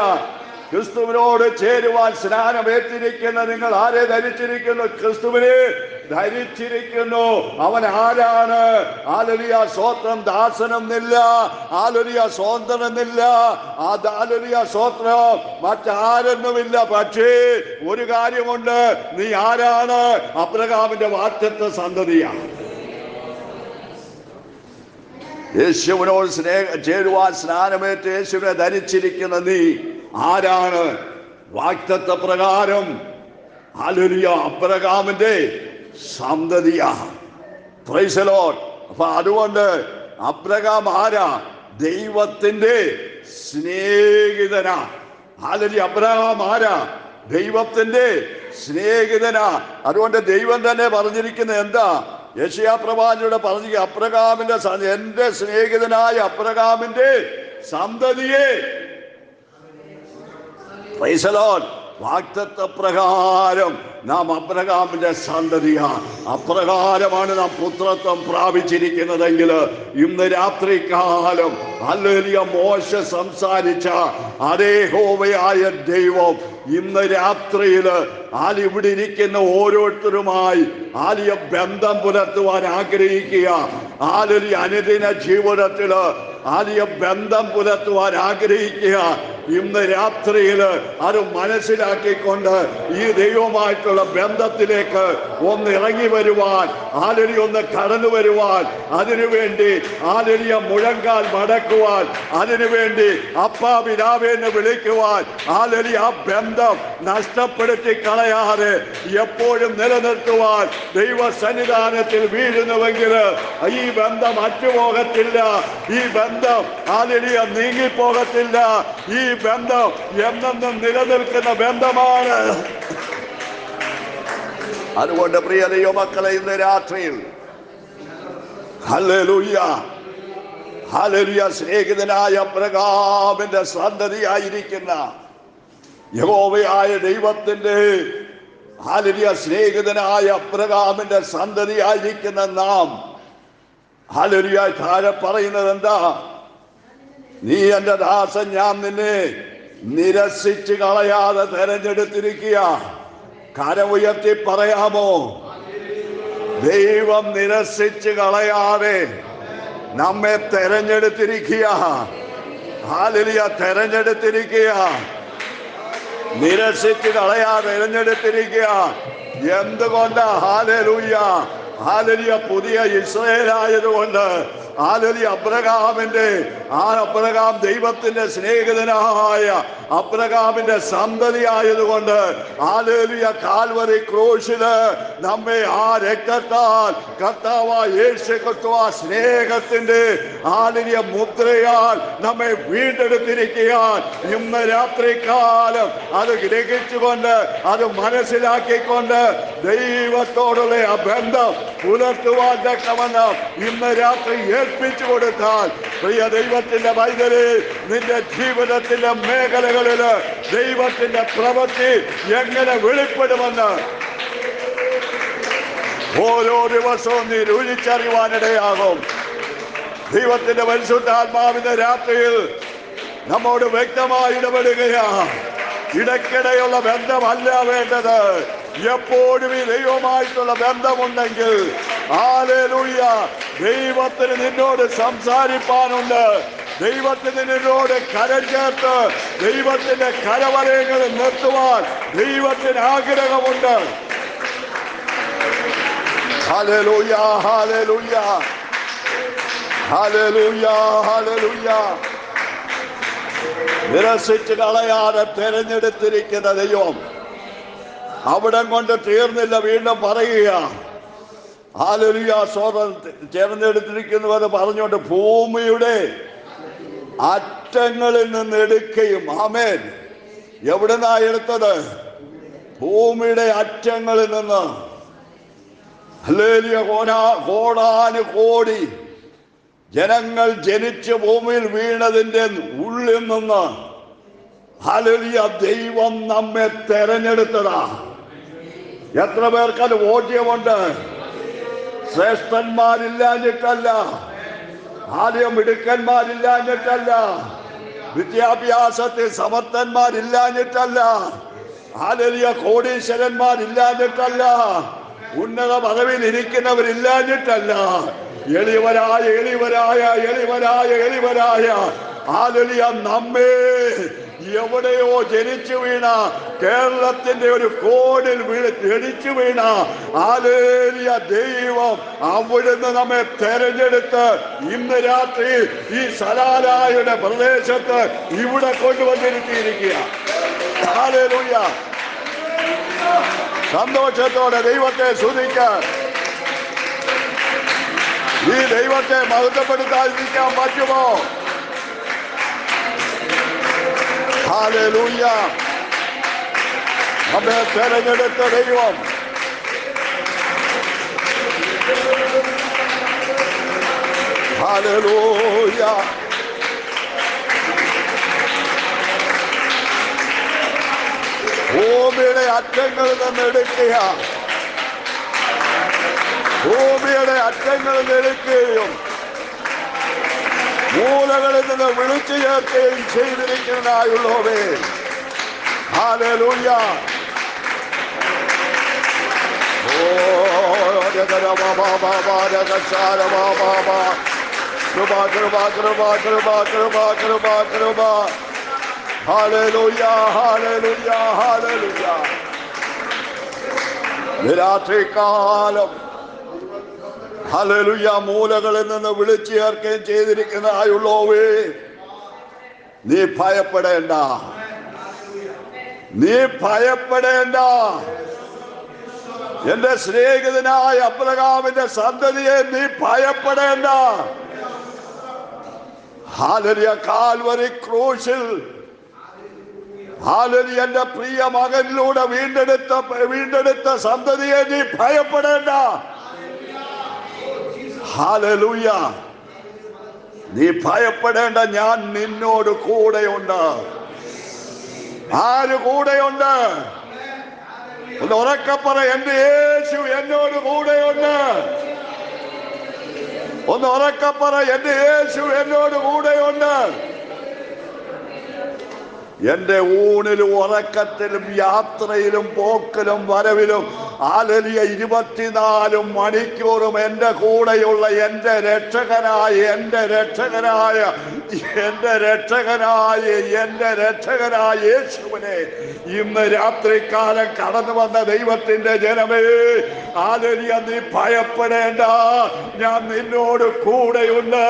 ക്രിസ്തുവിനോട് ചേരുവാൻ സ്നാനമേറ്റിരിക്കുന്ന നിങ്ങൾ ആരെ ധരിച്ചിരിക്കുന്നു? ക്രിസ്തുവിനെ ധരിച്ചിരിക്കുന്നു. അവൻ ആരാണ്? ഹല്ലേലൂയ, സ്തോത്രം. ദാസനെന്നില്ല, ഹല്ലേലൂയ, സ്വതന്ത്രനെന്നില്ല, ഹല്ലേലൂയ, സ്തോത്രം. മറ്റാരെന്നുമില്ല. പക്ഷേ ഒരു കാര്യമുണ്ട്, നീ ആരാണ്? അബ്രഹാമിന്റെ വാഗ്ദത്ത സന്തതിയാണ്. യേശുവിനോട് ചേരുവാൻ സ്നാനമേറ്റ് യേശുവിനെ ധരിച്ചിരിക്കുന്ന നീ ആരാണ്? വാഗ്ദത്ത പ്രകാരം ഹല്ലേലൂയ അബ്രഹാമിന്റെ സന്തതിയാ. Price the Lord. അപ്പൊ അതുകൊണ്ട് അബ്രഹാം ആരാ? ദൈവത്തിന്റെ സ്നേഹിതനാ. ഹല്ലേലൂയ. അബ്രഹാം ആരാ? ദൈവത്തിന്റെ സ്നേഹിതനാ. അതുകൊണ്ട് ദൈവം തന്നെ പറഞ്ഞിരിക്കുന്നത് എന്താ? യെശയ്യാ പ്രവാചകനോട് പറഞ്ഞിരിക്കുക, അബ്രഹാമിന്റെ എന്റെ സ്നേഹിതനായ അബ്രഹാമിന്റെ സന്തതിയെ. Price the Lord. വാഗ്ദത്ത പ്രകാരം നാം അബ്രഹാമിന്റെ സന്തതിയാണ്. അപ്രകാരമാണ് നാം പുത്രത്വം പ്രാപിച്ചിരിക്കുന്നതെങ്കിൽ ഇന്ന് രാത്രികാലം ഹല്ലേലൂയ മോശ സംസാരിച്ച അതേ യഹോവയായ ദൈവം ഇന്ന് രാത്രിയിൽ ഇവിടെ ഇരിക്കുന്ന ഓരോരുത്തരുമായി ആലിയ ബന്ധം പുലർത്തുവാൻ ആഗ്രഹിക്കുക. ആലൊരു അനുദിന ജീവിതത്തില് ആലിയ ബന്ധം പുലർത്തുവാൻ ആഗ്രഹിക്കുക. ഇന്ന് രാത്രിയിൽ അത് മനസ്സിലാക്കിക്കൊണ്ട് ഈ ദൈവമായിട്ടുള്ള ബന്ധത്തിലേക്ക് ഒന്ന് ഇറങ്ങി വരുവാൻ, ആലൊരു ഒന്ന് കടന്നു വരുവാൻ, അതിനുവേണ്ടി ആലൊരിയ മുഴങ്കാൽ മടക്കുവാൻ, അതിനുവേണ്ടി അപ്പാ പിതാവേ എന്ന് വിളിക്കുവാൻ, ആലൊരിയ ആ ബന്ധം നഷ്ടപ്പെടുത്തി കളയാതെ എപ്പോഴും നിലനിർത്തുവാൻ ദൈവ സന്നിധാനത്തിൽ വീഴുന്നുവെങ്കിൽ ഈ ബന്ധം അറ്റുപോകത്തില്ല. ഈ ബന്ധം ആലൊരിയ നീങ്ങിപ്പോകത്തില്ല. ഈ ബന്ധം എന്നെന്നും നിലനിൽക്കുന്ന ബന്ധമാണ്. അതുകൊണ്ട് പ്രിയ ദൈവമക്കളെ, ഇന്ന് രാത്രിയിൽ ഹല്ലേലൂയ ഹല്ലേലൂയ, സ്നേഹിതനായ അബ്രഹാമിന്റെ സന്തതിയായിരിക്കുന്ന യഹോവയായ ദൈവത്തിന്റെ ഹല്ലേലൂയ സ്നേഹിതനായ അബ്രഹാമിന്റെ സന്തതിയായിരിക്കുന്ന നാം ഹല്ലേലൂയ താഴെ പറയുന്നത് എന്താ? നീ എന്റെ ദാസൻ, ഞാൻ നിന്നെ നിരസിച്ച് കളയാതെ തെരഞ്ഞെടുത്തിരിക്കുക. കരം ഉയർത്തി പറയാമോ? ദൈവം നിരസിച്ച് കളയാതെ നമ്മെ തെരഞ്ഞെടുത്തിരിക്കുക. ഹല്ലേലൂയ, തെരഞ്ഞെടുത്തിരിക്കുക. നിരസിച്ച് കളയാതെ തെരഞ്ഞെടുത്തിരിക്കുക. എന്തുകൊണ്ട്? ഹല്ലേലൂയ, ഹല്ലേലൂയ, പുതിയ ഇസ്രായേൽ ആയതുകൊണ്ട്. ഹല്ലേലൂയ, അബ്രഹാം ദൈവത്തിന്റെ സ്നേഹിതനായ അബ്രഹാമിന്റെ സന്തതിയായതുകൊണ്ട്. ഹല്ലേലൂയ, കാൽവരി ക്രൂശില് നമ്മെ ആ രക്തത്താൽ കർത്താവായ യേശു ക്രിസ്തു സ്നേഹത്തിന്റെ ഹല്ലേലൂയ മുദ്രയാൽ നമ്മെ വീണ്ടെടുത്തിരിക്കാൻ ഇന്ന് രാത്രികാലം അത് ഗ്രഹിച്ചുകൊണ്ട്, അത് മനസ്സിലാക്കിക്കൊണ്ട് ദൈവത്തോടുള്ള ആ ബന്ധം പുലർത്തുവാൻ തക്കവണ്ണം ഇന്ന് രാത്രി ഏൽപ്പിച്ചു കൊടുത്താൽ, പ്രിയ ദൈവത്തിന്റെ പൈതലേ, നിന്റെ ജീവിതത്തിന്റെ മേഖലകളില് ദൈവത്തിന്റെ പ്രവൃത്തി എങ്ങനെ വെളിപ്പെടുമെന്ന് ഓരോ ദിവസവും നീ രുചിച്ചറിയുവാനിടയാകും. ദൈവത്തിന്റെ പരിശുദ്ധാത്മാവിന്റെ രാത്രിയിൽ നമ്മോട് വ്യക്തമായി ഇടപെടുകയാ. ഇടയ്ക്കിടെയുള്ള ബന്ധമല്ല വേണ്ടത്. എപ്പോഴും ഈ ദൈവമായിട്ടുള്ള ബന്ധമുണ്ടെങ്കിൽ ഹല്ലേലൂയ, ദൈവത്തിന് നിന്നോട് സംസാരിപ്പാനുണ്ട്. ദൈവത്തിന് നിന്നോട് കരം ചേർത്ത് ദൈവത്തിന്റെ കരവലയങ്ങളിൽ നിർത്തുവാൻ ദൈവത്തിന് ആഗ്രഹമുണ്ട്. Hallelujah, hallelujah, hallelujah, hallelujah. നിരസിച്ച് കളയാതെ തെരഞ്ഞെടുത്തിരിക്കുന്ന ദൈവം അവിടം കൊണ്ട് തീർന്നില്ല. വീണ്ടും പറയുക, ഹല്ലേലൂയ, സ്വതം തെരഞ്ഞെടുത്തിരിക്കുന്നുവെന്ന് പറഞ്ഞുകൊണ്ട് ഭൂമിയുടെ അറ്റങ്ങളിൽ നിന്ന് എടുക്കുകയും. ആമേൻ. എവിടുന്നാ എടുത്തത്? ഭൂമിയുടെ അറ്റങ്ങളിൽ നിന്ന്. ഹല്ലേലൂയ, കോടാനുകോടി ജനങ്ങൾ ജനിച്ച് ഭൂമിയിൽ വീണതിന്റെ ഉള്ളിൽ നിന്ന് ഹല്ലേലൂയ ദൈവം നമ്മെ തെരഞ്ഞെടുത്തതാ. എത്ര പേർക്കത് ബോധ്യമുണ്ട്? ശ്രേഷ്ഠന്മാരില്ലാഞ്ഞിട്ടല്ല, ആദ്യം മിടുക്കന്മാരില്ലാഞ്ഞിട്ടല്ല, വിദ്യാഭ്യാസത്തിൽ സമർത്ഥന്മാരില്ലാഞ്ഞിട്ടല്ല, ഹല്ലേലൂയ കോടീശ്വരന്മാരില്ലാഞ്ഞിട്ടല്ല, ഉന്നത പദവിയിൽ ഇരിക്കുന്നവരില്ലാഞ്ഞിട്ടല്ല, എളിവരായ ഹല്ലേലൂയ നമ്മെ എവിടെയോ ജനിച്ചു വീണ, കേരളത്തിന്റെ ഒരു കോണിൽ ജനിച്ചു വീണ ഹല്ലേലൂയ ദൈവം അവിടുന്ന് നമ്മെ തെരഞ്ഞെടുത്ത് ഇന്ന് രാത്രി ഈ സലാലായുടെ പ്രദേശത്ത് ഇവിടെ കൊണ്ടുവന്നിരുത്തിയിരിക്കുക. ഹല്ലേലൂയ. സന്തോഷത്തോടെ ദൈവത്തെ സ്തുതിക്കാൻ, ഈ ദൈവത്തെ മഹത്വപ്പെടുത്താതിരിക്കാൻ പറ്റുമോ? ഹല്ലേലൂയ. നമ്മെ തെരഞ്ഞെടുത്ത ദൈവം ഹല്ലേലൂയ. ഭൂമിയുടെ അറ്റങ്ങളിൽ നിന്ന് എടുക്കുക, ഭൂമിയുടെ അറ്റങ്ങളിൽ നിന്ന് എടുക്കുകയും മൂലകളിൽ നിന്ന് വിളിച്ചു ചേർക്കുകയും ചെയ്തിരിക്കുന്നതായുള്ളവേ. ഹല്ലേലൂയ. രാത്രികാലം ഹല്ലേലൂയ മൂലകളിൽ നിന്ന് വിളിച്ചു ചേർക്കുകയും ചെയ്തിരിക്കുന്നതായുള്ളവേ, നീ ഭയപ്പെടേണ്ട, നീ ഭയപ്പെടേണ്ട. എന്റെ സ്നേഹിതനായ അബ്രഹാമിന്റെ സന്തതിയെ നീ ഭയപ്പെടേണ്ട. ഹല്ലേലൂയ. കാൽവരി ക്രൂശിൽ ഹല്ലേലൂയ എന്റെ പ്രിയ മകനിലൂടെ വീണ്ടെടുത്ത സന്തതിയെ നീ ഭയപ്പെടേണ്ട. ഹല്ലേലൂയ. നീ ഭയപ്പെടേണ്ട, ഞാൻ നിന്നോട് കൂടെയുണ്ട്. ആര് കൂടെയുണ്ട്? ഒന്ന് ഉറക്കെ പറ, എന്റെ യേശു എന്നോട് കൂടെയുണ്ട്. ഒന്ന് ഉറക്കെ പറ, എന്റെ യേശു എന്നോട് കൂടെയുണ്ട്. എന്റെ ഊണിലും ഉറക്കത്തിലും യാത്രയിലും പോക്കലും വരവിലും 24 മണിക്കൂറും എന്റെ കൂടെയുള്ള എന്റെ രക്ഷകനായ യേശുവിനെ ഇന്ന് രാത്രികാലം കടന്നു വന്ന ദൈവത്തിന്റെ ജനമേ, നീ ഭയപ്പെടേണ്ട, ഞാൻ നിന്നോട് കൂടെയുണ്ട്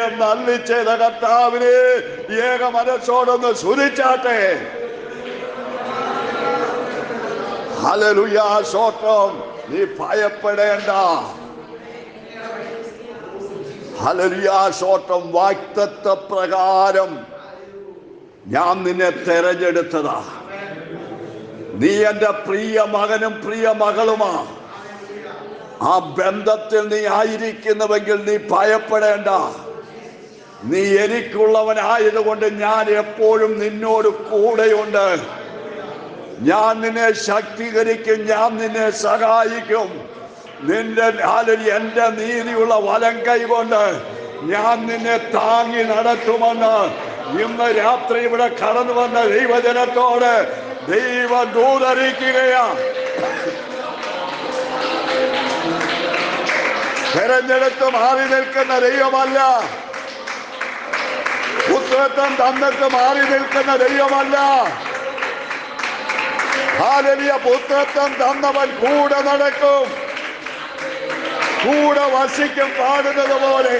എന്നരുളി ചെയ്ത കർത്താവിനെ ഏക മനസ്സോടൊന്ന് സ്തുതിച്ചാട്ടെ. ഹല്ലേലൂയ, സ്തോത്രം. നീ ഭയപ്പെടേണ്ട. ഹല്ലേലൂയ, സ്തോത്രം. വാഗ്ദത്ത പ്രകാരം ഞാൻ നിന്നെ തെരഞ്ഞെടുത്തതാ. നീ എൻ്റെ പ്രിയ മകനും പ്രിയ മകളുമാ. ആ ബന്ധത്തിൽ നീ ആയിരിക്കുന്നുവെങ്കിൽ നീ ഭയപ്പെടേണ്ട. നീ എനിക്കുള്ളവനായതുകൊണ്ട് ഞാൻ എപ്പോഴും നിന്നോട് കൂടെയുണ്ട്. ഞാൻ നിന്നെ ശക്തീകരിക്കും, ഞാൻ നിന്നെ സഹായിക്കും. നിന്റെ എൻ്റെ നീതിയുള്ള വലം കൈകൊണ്ട് ഞാൻ നിന്നെ താങ്ങി നടത്തുമെന്ന് ഇന്ന് രാത്രി ഇവിടെ കടന്നു വന്ന ദൈവജനത്തോട് ദൈവം ദൂതറിയിക്കുകയാണ്. തെരഞ്ഞെടുത്ത് മാറി നിൽക്കുന്ന ദൈവമല്ല. പുത്രത്വം തന്നിട്ട് മാറി നിൽക്കുന്ന ദൈവമല്ല. ഹല്ലേലൂയ, പുത്രത്വം തന്നവൻ കൂടെ നടക്കും, കൂടെ വസിക്കും. പാടുന്നത് പോലെ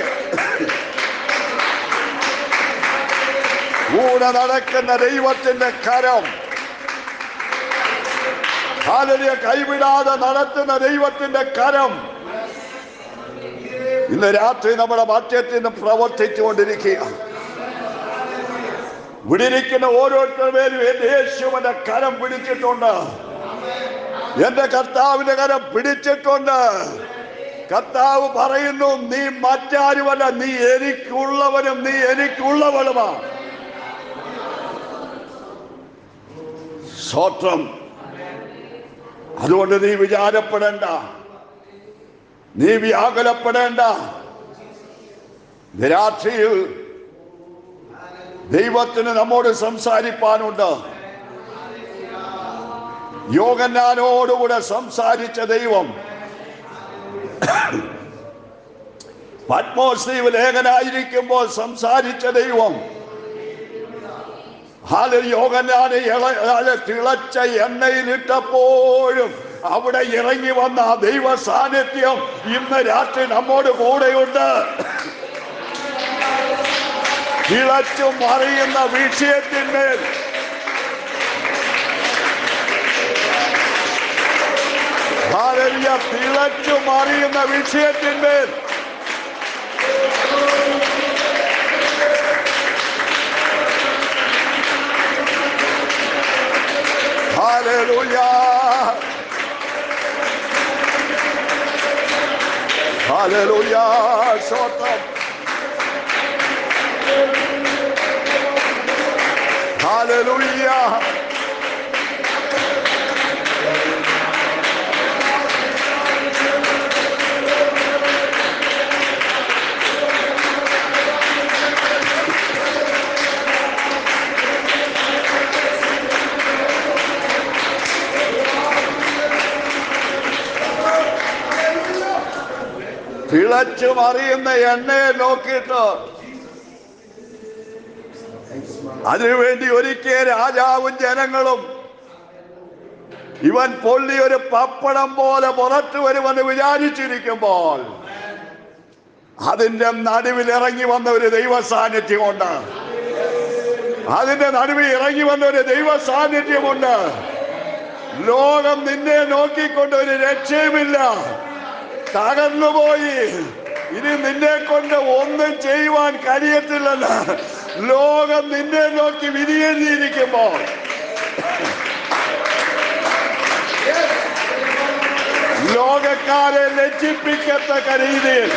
കൂടെ നടക്കുന്ന ദൈവത്തിന്റെ കരം, ഹല്ലേലൂയ, കൈവിടാതെ നടത്തുന്ന ദൈവത്തിന്റെ കരം ഇന്ന് രാത്രി നമ്മുടെ മധ്യത്തിൽ നിന്ന് പ്രവർത്തിച്ചുകൊണ്ടിരിക്കുക. വിടിരിക്കുന്ന ഓരോരുത്തരുടെ പേരും എന്റെ യേശുവിന്റെ കരം പിടിച്ചിട്ടുണ്ട്. എന്റെ കർത്താവിന്റെ കരം പിടിച്ചിട്ടുണ്ട്. കർത്താവ് പറയുന്നു, നീ മറ്റാരുമല്ല, നീ എനിക്കുള്ളവനും നീ എനിക്കുള്ളവളുമാ. സ്തോത്രം. അതുകൊണ്ട് നീ വിചാരപ്പെടേണ്ട, നീ വ്യാകുലപ്പെടേണ്ട. രാത്രിയിൽ ദൈവത്തിന് നമ്മോട് സംസാരിപ്പാനുണ്ട്. യോഹന്നാനോടുകൂടെ സംസാരിച്ച ദൈവം പത്മോസ് ദ്വീപിൽ ഏകനായിരിക്കുമ്പോൾ സംസാരിച്ച ദൈവം യോഹന്നാനെ തിളച്ച എണ്ണയിലിട്ടപ്പോഴും അവിടെ ഇറങ്ങി വന്ന ആ ദൈവ സാന്നിധ്യം ഇന്ന് രാത്രി നമ്മോട് കൂടെയുണ്ട്. തിളച്ചു മറിയുന്ന വിഷയത്തിന്മേൽ തിളച്ചു മറിയുന്ന വിഷയത്തിന്മേൽ ഹല്ലേലൂയ, ഹല്ലേലൂയ, സ്തോത്രം. ഹല്ലേലൂയ, തിളച്ചു മറിയുന്ന എണ്ണയെ നോക്കിയിട്ട് അതിനുവേണ്ടി ഒരിക്കൽ രാജാവും ജനങ്ങളും ഇവൻ പൊള്ളി ഒരു പപ്പടം പോലെ പുറത്തു വരുമെന്ന് വിചാരിച്ചിരിക്കുമ്പോൾ അതിന്റെ നടുവിൽ ഇറങ്ങി വന്ന ഒരു ദൈവ സാന്നിധ്യമുണ്ട്. അതിന്റെ നടുവിൽ ഇറങ്ങി വന്ന ഒരു ദൈവ സാന്നിധ്യമുണ്ട്. ലോകം നിന്നെ നോക്കിക്കൊണ്ട് ഒരു രക്ഷയുമില്ല, തകർന്നുപോയി, ഇനി നിന്നെ കൊണ്ട് ഒന്നും ചെയ്യുവാൻ കഴിയത്തില്ലെന്ന് ലോകം നിന്നെ നോക്കി വിധിയെഴുതിയിരിക്കുമ്പോൾ ലോകക്കാരെ ലജ്ജിപ്പിക്കത്തക്ക രീതിയിൽ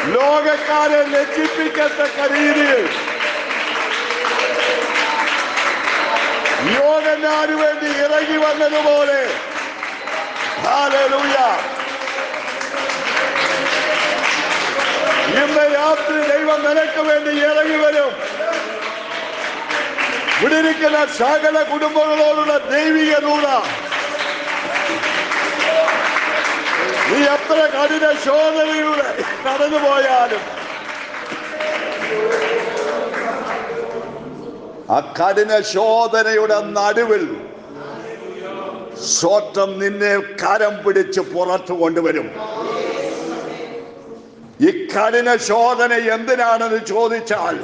ലോകക്കാരെ ലജ്ജിപ്പിക്കത്തക്ക രീതിയിൽ യോഹന്നാനു വേണ്ടി ഇറങ്ങി വന്നതുപോലെ ഹല്ലേലൂയ ഇന്ന് രാത്രി ദൈവം നിനക്ക് വേണ്ടി ഇറങ്ങി വരും. ഇവിടിരിക്കുന്ന സകല കുടുംബങ്ങളോടുള്ള ദൈവിക ദൂത, നീ എത്ര കഠിന ശോധനയിലൂടെ കടന്നുപോയാലും ആ കഠിന ശോധനയുടെ നടുവിൽ സ്വത്വം നിന്നെ കരം പിടിച്ച് പുറത്തു കൊണ്ടുവരും. ഈ കഠിന ശോധന എന്തിനാണെന്ന് ചോദിച്ചാൽ,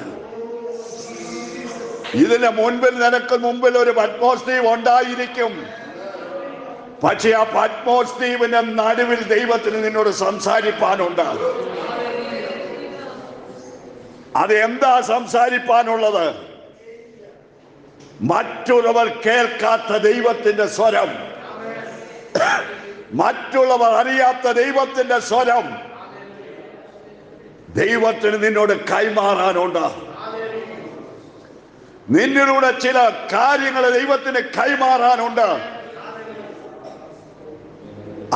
ഇതിന് മുൻപിൽ നിനക്ക് മുമ്പിൽ ഒരു പത്മോസ് ദ്വീപ് ഉണ്ടായിരിക്കും. പക്ഷെ ആ പത്മോസ് ദ്വീപിന്റെ നടുവിൽ ദൈവത്തിന് നിന്നോട് സംസാരിപ്പാനുണ്ട്. അതെന്താ സംസാരിപ്പാനുള്ളത്? മറ്റുള്ളവർ കേൾക്കാത്ത ദൈവത്തിന്റെ സ്വരം, മറ്റുള്ളവർ അറിയാത്ത ദൈവത്തിന്റെ സ്വരം ദൈവത്തിന് നിന്നോട് കൈമാറാനുണ്ട്. നിന്നിലൂടെ ചില കാര്യങ്ങൾ ദൈവത്തിന് കൈമാറാനുണ്ട്.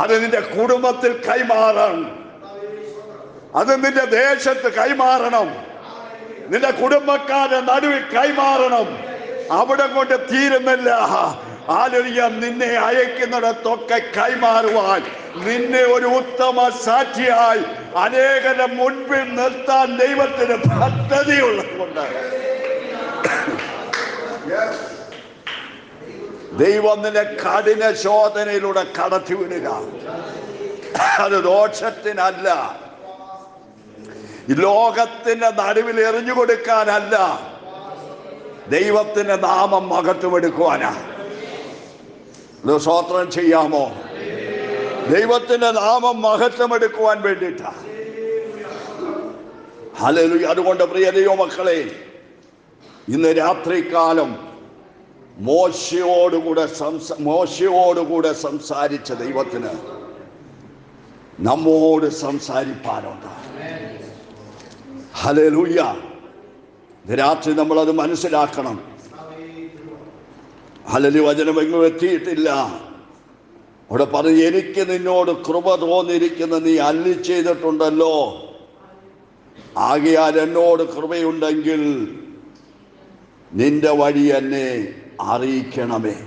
അത് നിന്റെ കുടുംബത്തിൽ കൈമാറാൻ, അത് നിന്റെ ദേശത്ത് കൈമാറണം, നിന്റെ കുടുംബക്കാരുടെ നടുവിൽ കൈമാറണം. അവിടെ കൊണ്ട് തീരുന്നില്ല. ഹല്ലേലൂയ, നിന്നെ അയക്കുന്നിടത്തൊക്കെ കൈമാറുവാൻ, നിന്നെ ഒരു ഉത്തമ സാക്ഷിയായി അനേകരുടെ മുൻപിൽ നിർത്താൻ ദൈവത്തിന് പദ്ധതിയുള്ളതുകൊണ്ട് ദൈവം നിന്നെ കഠിന ശോധനയിലൂടെ കടത്തിവിടുക. അത് ദോഷത്തിനല്ല, ലോകത്തിന്റെ നടുവിൽ എറിഞ്ഞു കൊടുക്കാനല്ല, ദൈവത്തിന്റെ നാമം മഹത്വമെടുക്കുവാനാ. സ്തോത്രം ചെയ്യാമോ? ദൈവത്തിന്റെ നാമം മഹത്വമെടുക്കുവാൻ വേണ്ടിയിട്ടാ. ഹല്ലേലൂയ. അതുകൊണ്ട് പ്രിയ ദൈവമക്കളെ, ഇന്ന് രാത്രികാലം മോശയോടുകൂടെ സംസാരിച്ച ദൈവത്തിന് നമ്മോട് സംസാരിപ്പാനുണ്ട്. ഹല്ലേലൂയ. രാത്രി നമ്മളത് മനസ്സിലാക്കണം. ഹല്ലേലൂയ. വചനം എങ്ങും എത്തിയിട്ടില്ല. അവിടെ പറഞ്ഞു, എനിക്ക് നിന്നോട് കൃപ തോന്നിയിരിക്കുന്ന നീ അരുളി ചെയ്തിട്ടുണ്ടല്ലോ, ആകയാൽ എന്നോട് കൃപയുണ്ടെങ്കിൽ നിന്റെ വഴി എന്നെ അറിയിക്കണമേ.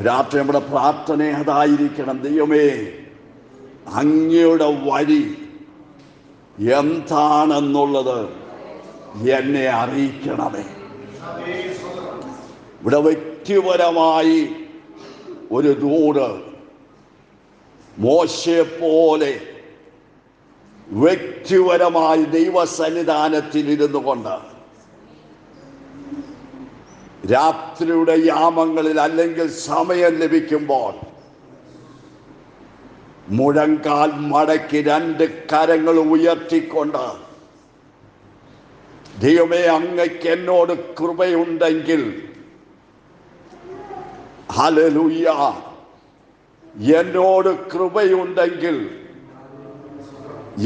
രാത്രി നമ്മുടെ പ്രാർത്ഥന അതായിരിക്കണം. ദൈവമേ, അങ്ങയുടെ വഴി എന്താണെന്നുള്ളത് എന്നെ അറിയിക്കണമേ. ഇവിടെ വ്യക്തിപരമായി ഒരു ദൂത് മോശയെ പോലെ വ്യക്തിപരമായി ദൈവസന്നിധാനത്തിൽ ഇരുന്നു കൊണ്ട് രാത്രിയുടെ യാമങ്ങളിൽ അല്ലെങ്കിൽ സമയം ലഭിക്കുമ്പോൾ മുഴങ്കാൽ മടക്കി രണ്ട് കരങ്ങൾ ഉയർത്തിക്കൊണ്ട്, ദൈവമേ, അങ്ങയ്ക്ക് എന്നോട് കൃപയുണ്ടെങ്കിൽ, ഹല്ലേലൂയ, എന്നോട് കൃപയുണ്ടെങ്കിൽ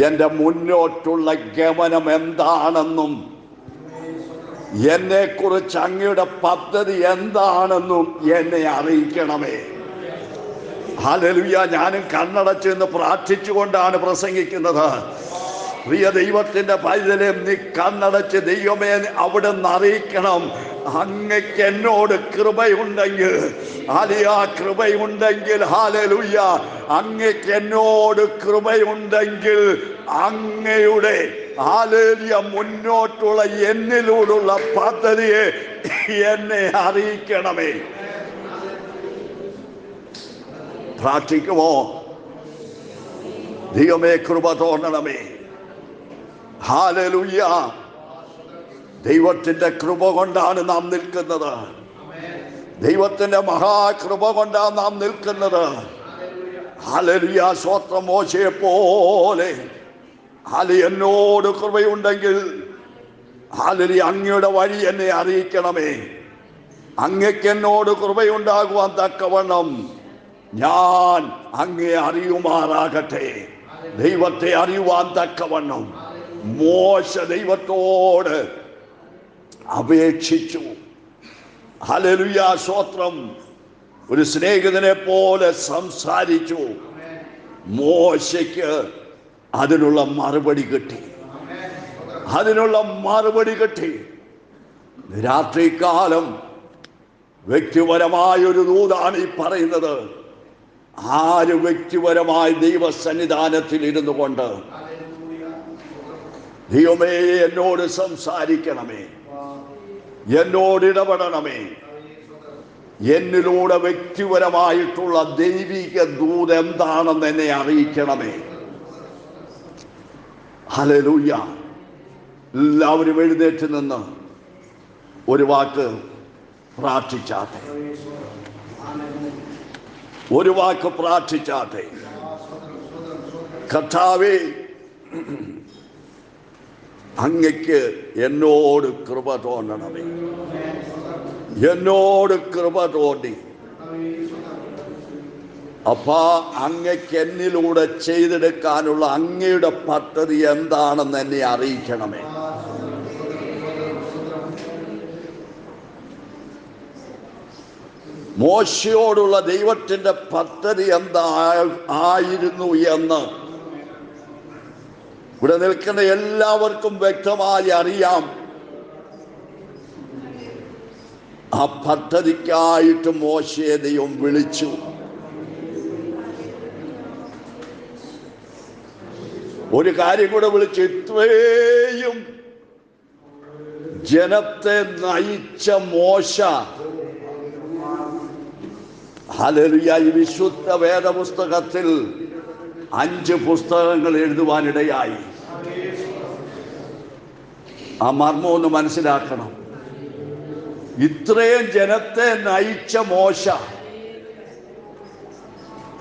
എൻ്റെ മുന്നോട്ടുള്ള ഗമനം എന്താണെന്നും എന്നെക്കുറിച്ച് അങ്ങയുടെ പദ്ധതി എന്താണെന്നും എന്നെ അറിയിക്കണമേ. ഹല്ലേലൂയ. ഞാനും കണ്ണടച്ചെന്ന് പ്രാർത്ഥിച്ചുകൊണ്ടാണ് പ്രസംഗിക്കുന്നത്. പ്രിയ ദൈവത്തിന്റെ പൈതലേ, നീ കണ്ണടച്ച് ദൈവമേ അവിടെ നിന്ന് അറിയിക്കണം, അങ്ങയ്ക്ക് എന്നോട് കൃപയുണ്ടെങ്കിൽ, ആ കൃപയുണ്ടെങ്കിൽ, ഹല്ലേലൂയ, അങ്ങയ്ക്ക് എന്നോട് കൃപയുണ്ടെങ്കിൽ അങ്ങയുടെ ഹല്ലേലൂയ മുന്നോട്ടുള്ള എന്നിലൂടുള്ള പദ്ധതിയെ എന്നെ അറിയിക്കണമേ. പ്രാർത്ഥിക്കുമോ? ദൈവമേ, കൃപ തോന്നണമേ. ഹല്ലേലൂയ. ദൈവത്തിന്റെ കൃപ കൊണ്ടാണ് നാം നിൽക്കുന്നത്. ദൈവത്തിന്റെ മഹാകൃപ കൊണ്ടാണ് നാം നിൽക്കുന്നത്. ഹല്ലേലൂയ. സ്വത്രം മോശയെ പോലെ, ഹല്ലേലൂയ, എന്നോട് കൃപയുണ്ടെങ്കിൽ, ഹല്ലേലൂയ, അങ്ങയുടെ വഴി എന്നെ അറിയിക്കണമേ. അങ്ങയ്ക്ക് എന്നോട് കൃപയുണ്ടാകുവാൻ തക്കവണ്ണം ഞാൻ അങ്ങയെ അറിയുമാറാകട്ടെ. ദൈവത്തെ അറിയുവാൻ തക്കവണ്ണം മോശ ദൈവത്തോട് അപേക്ഷിച്ചു. ഹല്ലേലൂയ, സ്തോത്രം. ഒരു സ്നേഹിതനെ പോലെ സംസാരിച്ചു. മോശയ്ക്ക് അതിനുള്ള മറുപടി കിട്ടി. രാത്രികാലം വ്യക്തിപരമായൊരു ദൂതാണ് ഈ പറയുന്നത്. ആര് വ്യക്തിപരമായി ദൈവസന്നിധാനത്തിൽ ഇരുന്നു കൊണ്ട്, ദൈവമേ എന്നോട് സംസാരിക്കണമേ, എന്നോട് ഇടപെടണമേ, എന്നിലൂടെ വ്യക്തിപരമായിട്ടുള്ള ദൈവിക ദൂത് എന്താണെന്ന് എന്നെ അറിയിക്കണമേ. ഹല്ലേലൂയ. എല്ലാവരും എഴുന്നേറ്റ് നിന്ന് ഒരു വാക്ക് പ്രാർത്ഥിച്ചാട്ടെ. കർത്താവേ, അങ്ങയ്ക്ക് എന്നോട് കൃപ തോന്നണമേ. എന്നോട് കൃപ തോന്നി അപ്പാ, അങ്ങയ്ക്ക് എന്നിലൂടെ ചെയ്തെടുക്കാനുള്ള അങ്ങയുടെ പദ്ധതി എന്താണെന്ന് എന്നെ അറിയിക്കണമേ. മോശയോടുള്ള ദൈവത്തിൻ്റെ പദ്ധതി എന്തായിരുന്നു എന്ന് ഇവിടെ നിൽക്കുന്ന എല്ലാവർക്കും വ്യക്തമായി അറിയാം. ആ പദ്ധതിക്കായിട്ട് മോശയെ ദൈവം വിളിച്ചു. ഒരു കാര്യം കൂടെ വിളിച്ചു. ഇത്രയും ജനത്തെ നയിച്ച മോശ, ഹല്ലേലൂയ, ഈ വിശുദ്ധ വേദപുസ്തകത്തിൽ 5 പുസ്തകങ്ങൾ എഴുതുവാനിടയായി. ആ മർമ്മം ഒന്ന് മനസ്സിലാക്കണം. ഇത്രയും ജനത്തെ നയിച്ച മോശ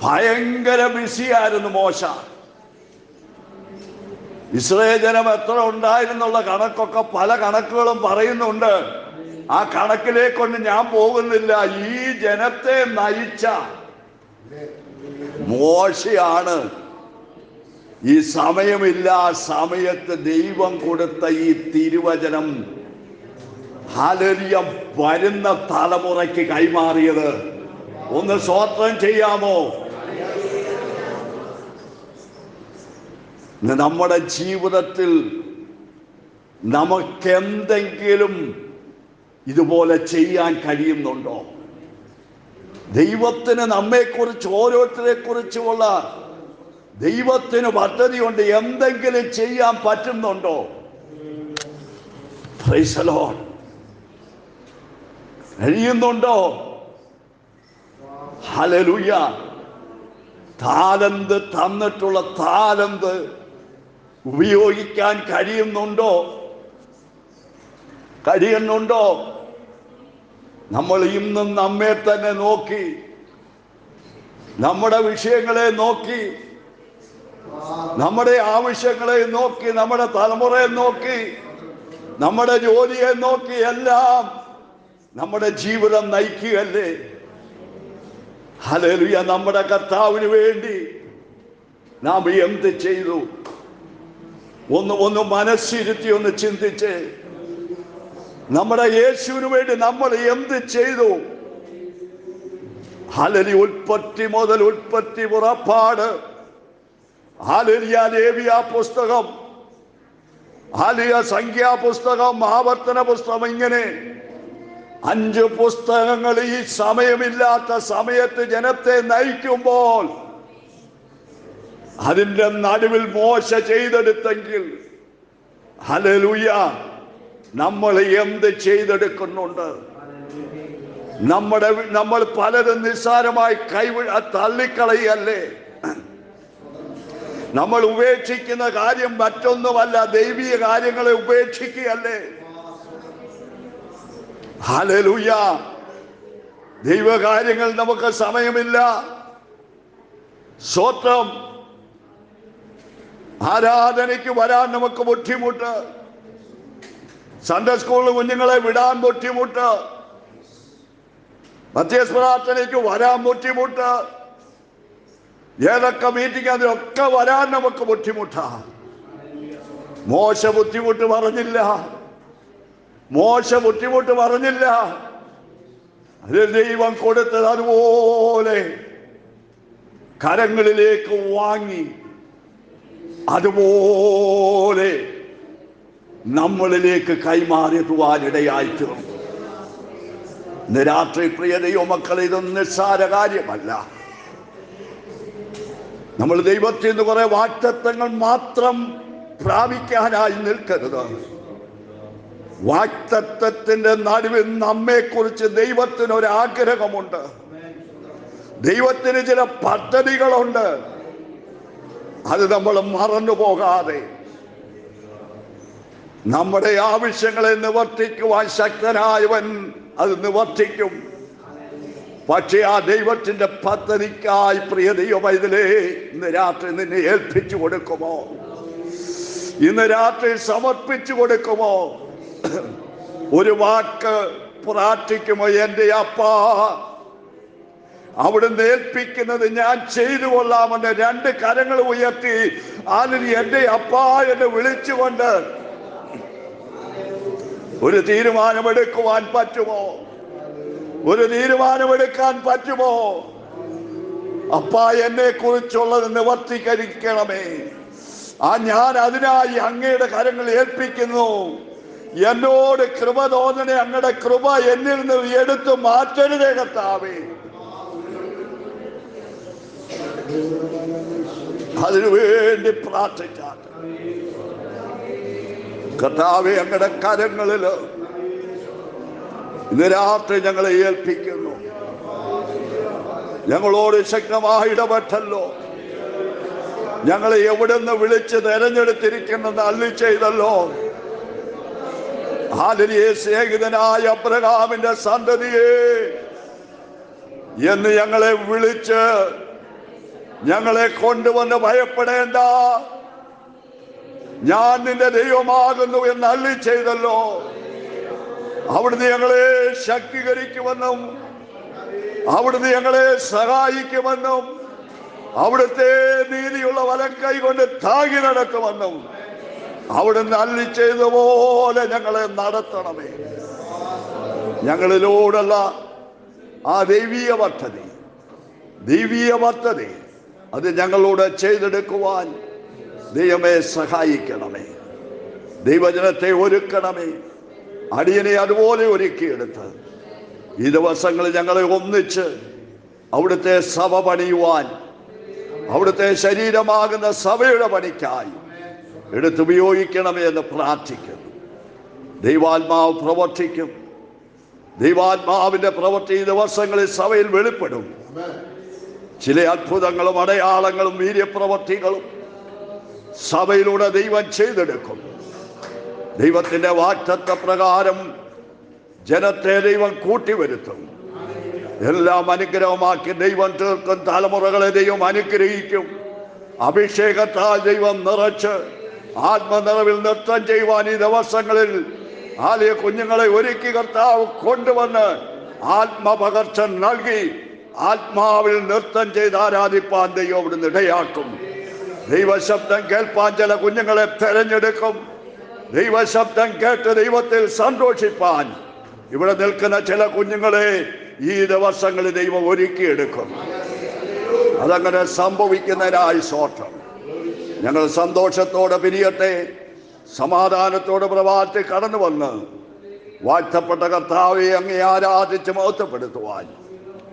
ഭയങ്കര ബിസിയായിരുന്നു. മോശ ഇസ്രായേൽ ജനം എത്ര ഉണ്ടായിരുന്നുള്ള കണക്കൊക്കെ പല കണക്കുകളും പറയുന്നുണ്ട്. ആ കണക്കിലേക്കൊന്നും ഞാൻ പോകുന്നില്ല. ഈ ജനത്തെ നയിച്ച മോശയാണ് ഈ സമയമില്ല സമയത്ത് ദൈവം കൊടുത്ത ഈ തിരുവചനം ഹല്ലേലൂയ വരുന്ന തലമുറയ്ക്ക് കൈമാറിയത്. ഒന്ന് സ്തോത്രം ചെയ്യാമോ? നമ്മുടെ ജീവിതത്തിൽ നമുക്കെന്തെങ്കിലും ഇതുപോലെ ചെയ്യാൻ കഴിയുന്നുണ്ടോ? ദൈവത്തിന് നമ്മെക്കുറിച്ച്, ഓരോരുത്തരെ കുറിച്ചുമുള്ള ദൈവത്തിന് പദ്ധതിയുണ്ട്. എന്തെങ്കിലും ചെയ്യാൻ പറ്റുന്നുണ്ടോ? Price the Lord. കഴിയുന്നുണ്ടോ? ഹല്ലേലൂയ. താലന്ത് തന്നിട്ടുള്ള താലന്ത് ഉപയോഗിക്കാൻ കഴിയുന്നുണ്ടോ? നമ്മൾ ഇന്നും നമ്മെ തന്നെ നോക്കി, നമ്മുടെ വിഷയങ്ങളെ നോക്കി, നമ്മുടെ ആവശ്യങ്ങളെ നോക്കി, നമ്മുടെ തലമുറയെ നോക്കി, നമ്മുടെ ജോലിയെ നോക്കി എല്ലാം നമ്മുടെ ജീവിതം നയിക്കുകയല്ലേ? ഹല്ലേലൂയ. നമ്മുടെ കർത്താവിന് വേണ്ടി നാം എന്ത് ചെയ്തു? ഒന്ന് മനസ്സിരുത്തി ഒന്ന് ചിന്തിച്ച്, നമ്മുടെ യേശുവിന് വേണ്ടി നമ്മൾ എന്ത് ചെയ്തു? ഹല്ലേലൂയ. ഉൽപ്പത്തി മുതൽ ഉൽപ്പത്തി പുറപ്പാട്, ഹല്ലേലൂയ, ലേവ്യ പുസ്തകം, ഹല്ലേലൂയ, സംഖ്യാപുസ്തകം, ആവർത്തന പുസ്തകം, ഇങ്ങനെ 5 പുസ്തകങ്ങൾ ഈ സമയമില്ലാത്ത സമയത്ത് ജനത്തെ നയിക്കുമ്പോൾ അതിൻ്റെ നടുവിൽ മോശ ചെയ്തെടുത്തെങ്കിൽ, ഹല്ലേലൂയ, നമ്മൾ എന്ത് ചെയ്തെടുക്കുന്നുണ്ട്? നമ്മൾ പലരും നിസ്സാരമായി തള്ളിക്കളയല്ലേ? നമ്മൾ ഉപേക്ഷിക്കുന്ന കാര്യം മറ്റൊന്നുമല്ല, ദൈവിക കാര്യങ്ങളെ ഉപേക്ഷിക്കുകയല്ലേ? ഹല്ലേലൂയ. ദൈവകാര്യങ്ങൾ നമുക്ക് സമയമില്ല. സ്തോത്രം. ആരാധനയ്ക്ക് വരാൻ നമുക്ക് ബുദ്ധിമുട്ട്. സൺഡേ സ്കൂളിൽ കുഞ്ഞുങ്ങളെ വിടാൻ ബുദ്ധിമുട്ട്. മധ്യസ്ഥ പ്രാർത്ഥനയ്ക്ക് വരാൻ ബുദ്ധിമുട്ട്. ഏതൊക്കെ മീറ്റിംഗ് അതിലൊക്കെ വരാൻ നമുക്ക് ബുദ്ധിമുട്ടാണ്. മോശ ബുദ്ധിമുട്ട് പറഞ്ഞില്ല. അത് ദൈവം കൊടുത്തത് അതുപോലെ കരങ്ങളിലേക്ക് വാങ്ങി അതുപോലെ നമ്മളിലേക്ക് കൈമാറിയതുവാനിടയായി തീർന്നു. ഇന്ന് രാത്രി പ്രിയ ദൈവമക്കളെ, ഇതൊന്നും നിസ്സാര കാര്യമല്ല. നമ്മൾ ദൈവത്തിൽ നിന്ന് കുറെ വാഗ്ദത്തങ്ങൾ മാത്രം പ്രാപിക്കാനായി നിൽക്കരുത്. വാഗ്ദത്തത്തിന്റെ നടുവിൽ നമ്മെക്കുറിച്ച് ദൈവത്തിനൊരാഗ്രഹമുണ്ട്. ദൈവത്തിന് ചില പദ്ധതികളുണ്ട്. അത് നമ്മൾ മറന്നു പോകാതെ നമ്മുടെ ആവശ്യങ്ങളെ നിവർത്തിക്കുവാൻ ശക്തനായവൻ അത് നിവർത്തിക്കും. പക്ഷേ ആ ദൈവത്തിന്റെ പദ്ധതിക്കായി പ്രിയ ദൈവമൈതലേ, ഇന്ന് രാത്രി നിന്നെ ഏൽപ്പിച്ചു കൊടുക്കുമോ? ഇന്ന് രാത്രി സമർപ്പിച്ചു കൊടുക്കുമോ? ഒരു വാക്ക് പ്രാർത്ഥിക്കുമോ? എൻ്റെ അപ്പാ, അവിടുന്ന് ഏൽപ്പിക്കുന്നത് ഞാൻ ചെയ്തു കൊള്ളാമെന്ന് രണ്ട് കരങ്ങൾ ഉയർത്തി അതിന് എൻ്റെ അപ്പാ എന്ന് വിളിച്ചുകൊണ്ട് ഒരു തീരുമാനമെടുക്കുവാൻ പറ്റുമോ? ഒരു തീരുമാനമെടുക്കാൻ പറ്റുമോ? അപ്പാ, എന്നെ കുറിച്ചുള്ളത് നിവർത്തീകരിക്കണമേ. ഞാൻ അതിനായി അങ്ങയുടെ കരങ്ങൾ ഏൽപ്പിക്കുന്നു. എന്നോട് കൃപ തോന്നണേ. അങ്ങയുടെ കൃപ എന്നിൽ നിന്ന് എടുത്തു മാറ്റരുതേ കർത്താവേ. അതിനുവേണ്ടി പ്രാർത്ഥിച്ചാൽ കർത്താവേ, അങ്ങയുടെ കരങ്ങളിൽ ഇന്ന് രാത്രി ഞങ്ങളെ ഏൽപ്പിക്കുന്നു. ഞങ്ങളോട് ശക്തമായി ഇടപെട്ടല്ലോ. ഞങ്ങളെ എവിടുന്ന് വിളിച്ച് തെരഞ്ഞെടുത്തിരിക്കുന്നെന്ന് അരുളി ചെയ്തല്ലോ. ഹാലേലൂയ. സ്നേഹിതനായ അബ്രഹാമിന്റെ സന്തതിയെ എന്ന് ഞങ്ങളെ വിളിച്ച് ഞങ്ങളെ കൊണ്ടുവന്ന് ഭയപ്പെടേണ്ട, ഞാൻ നിന്റെ ദൈവമാകുന്നു എന്ന് അരുളി ചെയ്തല്ലോ. അവിടുന്ന് ഞങ്ങളെ ശക്തീകരിക്കുമെന്നും അവിടുന്ന് ഞങ്ങളെ സഹായിക്കുമെന്നും അവിടുത്തെ നീതിയുള്ള വലക്കൈ കൊണ്ട് താങ്ങി നടക്കുമെന്നും അവിടുന്ന് അരുളി ചെയ്തതുപോലെ ഞങ്ങളെ നടത്തണമേ. ഞങ്ങളിലൂടെയുള്ള ആ ദൈവീയ പദ്ധതി അത് ഞങ്ങളോട് ചെയ്തെടുക്കുവാൻ ദൈവമേ സഹായിക്കണമേ. ദൈവജനത്തെ ഒരുക്കണമേ. അടിയനെ അതുപോലെ ഒരുക്കിയെടുത്ത് ഈ ദിവസങ്ങളിൽ ഞങ്ങളെ ഒന്നിച്ച് അവിടുത്തെ സഭ പണിയുവാൻ, അവിടുത്തെ ശരീരമാകുന്ന സഭയുടെ പണിക്കായി എടുത്തുപയോഗിക്കണമേ എന്ന് പ്രാർത്ഥിക്കുന്നു. ദൈവാത്മാവ് പ്രവർത്തിക്കും. ദൈവാത്മാവിന്റെ പ്രവൃത്തി ഈ ദിവസങ്ങളിൽ സഭയിൽ വെളിപ്പെടും. ചില അത്ഭുതങ്ങളും അടയാളങ്ങളും വീര്യപ്രവൃത്തികളും സഭയിലൂടെ ദൈവം ചെയ്തെടുക്കും. ദൈവത്തിന്റെ വാഗ്ദത്ത പ്രകാരം ജനത്തെ ദൈവം കൂട്ടിവരുത്തും. എല്ലാം അനുഗ്രഹമാക്കി ദൈവം തീർക്കും. തലമുറകളെ ദൈവം അനുഗ്രഹിക്കും. അഭിഷേകത്താൽ ദൈവം നിറച്ച് ആത്മനിറവിൽ നൃത്തം ചെയ്യുവാൻ ഈ ദിവസങ്ങളിൽ ആലയ കുഞ്ഞുങ്ങളെ ഒരുക്കി കർത്താവ് കൊണ്ടുവന്ന് ആത്മപകർച്ച നൽകി ആത്മാവിൽ നൃത്തം ചെയ്ത് ആരാധിപ്പാൻ ദൈവം അവിടുന്ന് ഇടയാക്കും. ദൈവശബ്ദം കേൾപ്പാൻ ചില കുഞ്ഞുങ്ങളെ തെരഞ്ഞെടുക്കും. ദൈവശബ്ദം കേട്ട് ദൈവത്തിൽ സന്തോഷിപ്പാൻ ഇവിടെ നിൽക്കുന്ന ചില കുഞ്ഞുങ്ങളെ ഈ ദിവസങ്ങളിൽ ദൈവം ഒരുക്കിയെടുക്കും. അതങ്ങനെ സംഭവിക്കുന്നതിനായി സ്തോത്രം. ഞങ്ങൾ സന്തോഷത്തോടെ പിരിയട്ടെ. സമാധാനത്തോടെ പ്രഭാതത്തിൽ കടന്നു വന്ന് വാഴ്ത്തപ്പെട്ട കർത്താവെ അങ്ങേ ആരാധിച്ച് മഹത്വപ്പെടുത്തുവാൻ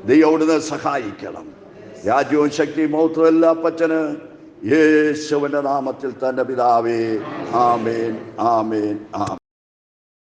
ദൈവം അവിടുന്ന് സഹായിക്കണം. രാജ്യവും ശക്തിയും മഹത്വവും എല്ലാ അപ്പച്ചന് യേശുവിന്റെ നാമത്തിൽ തന്നെ പിതാവേ. ആമേൻ, ആമേൻ, ആമേൻ.